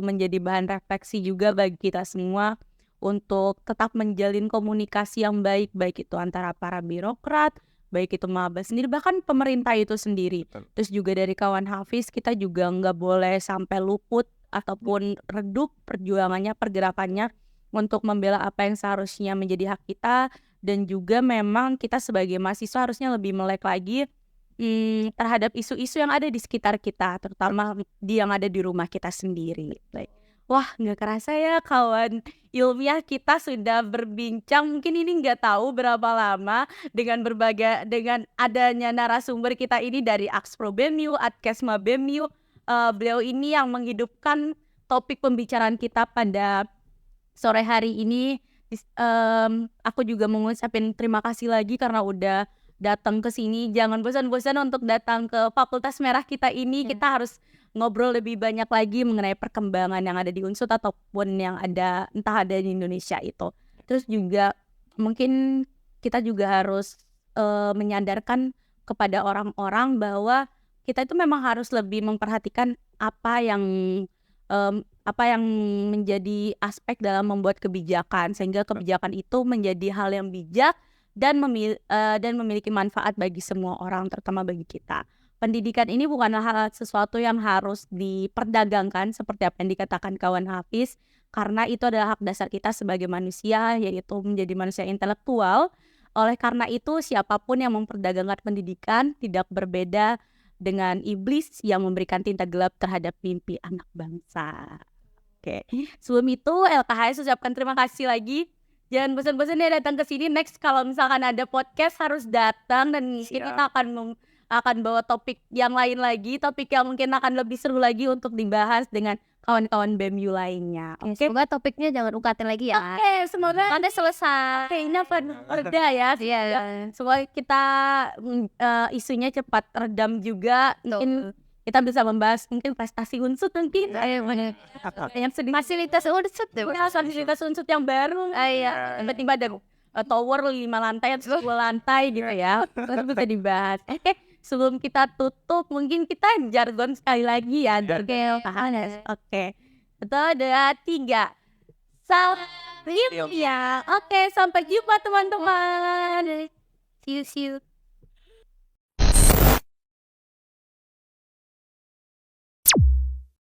menjadi bahan refleksi juga bagi kita semua untuk tetap menjalin komunikasi yang baik itu antara para birokrat, baik itu maba sendiri, bahkan pemerintah itu sendiri. Terus juga dari kawan Hafiz, kita juga nggak boleh sampai luput ataupun redup perjuangannya, pergerakannya untuk membela apa yang seharusnya menjadi hak kita. Dan juga memang kita sebagai mahasiswa harusnya lebih melek lagi terhadap isu-isu yang ada di sekitar kita, terutama yang ada di rumah kita sendiri. Wah, nggak kerasa ya kawan ilmiah kita sudah berbincang, mungkin ini nggak tahu berapa lama dengan adanya narasumber kita ini dari Axpro BEMU, Adkesma BEMU. Beliau ini yang menghidupkan topik pembicaraan kita pada sore hari ini. Aku juga mengucapkan terima kasih lagi karena udah datang ke sini. Jangan bosan-bosan untuk datang ke Fakultas Merah kita ini. Kita harus ngobrol lebih banyak lagi mengenai perkembangan yang ada di Unsut ataupun yang ada entah ada di Indonesia itu. Terus juga mungkin kita juga harus menyadarkan kepada orang-orang bahwa kita itu memang harus lebih memperhatikan apa yang menjadi aspek dalam membuat kebijakan, sehingga kebijakan itu menjadi hal yang bijak dan memiliki manfaat bagi semua orang, terutama bagi kita. Pendidikan ini bukanlah sesuatu yang harus diperdagangkan seperti apa yang dikatakan kawan Hafiz, karena itu adalah hak dasar kita sebagai manusia, yaitu menjadi manusia intelektual. Oleh karena itu, siapapun yang memperdagangkan pendidikan tidak berbeda dengan iblis yang memberikan tinta gelap terhadap mimpi anak bangsa. Oke. Sebelum itu, LKHS ucapkan terima kasih lagi. Jangan bosan-bosan ya datang ke sini. Next kalau misalkan ada podcast harus datang, dan mungkin kita akan bawa topik yang lain lagi, topik yang mungkin akan lebih seru lagi untuk dibahas dengan kawan-kawan BEMU lainnya. Oke. Semoga topiknya jangan UKT lagi ya. Oke, semoga nanti selesai. Oke, ini reda ya. Iya. Semoga kita isunya cepat redam juga. Mungkin kita bisa membahas mungkin prestasi Unsut mungkin. Yang sedih. Fasilitas Unsut deh. Fasilitas Unsut yang baru. Iya. Tiba-tiba ada tower 5 lantai atau 10 lantai gitu ya. Terus bisa dibahas. Oke, sebelum kita tutup mungkin kita jargon sekali lagi ya. Oke. Betul, ada 3. Salam ya. Oke, sampai jumpa teman-teman. See you.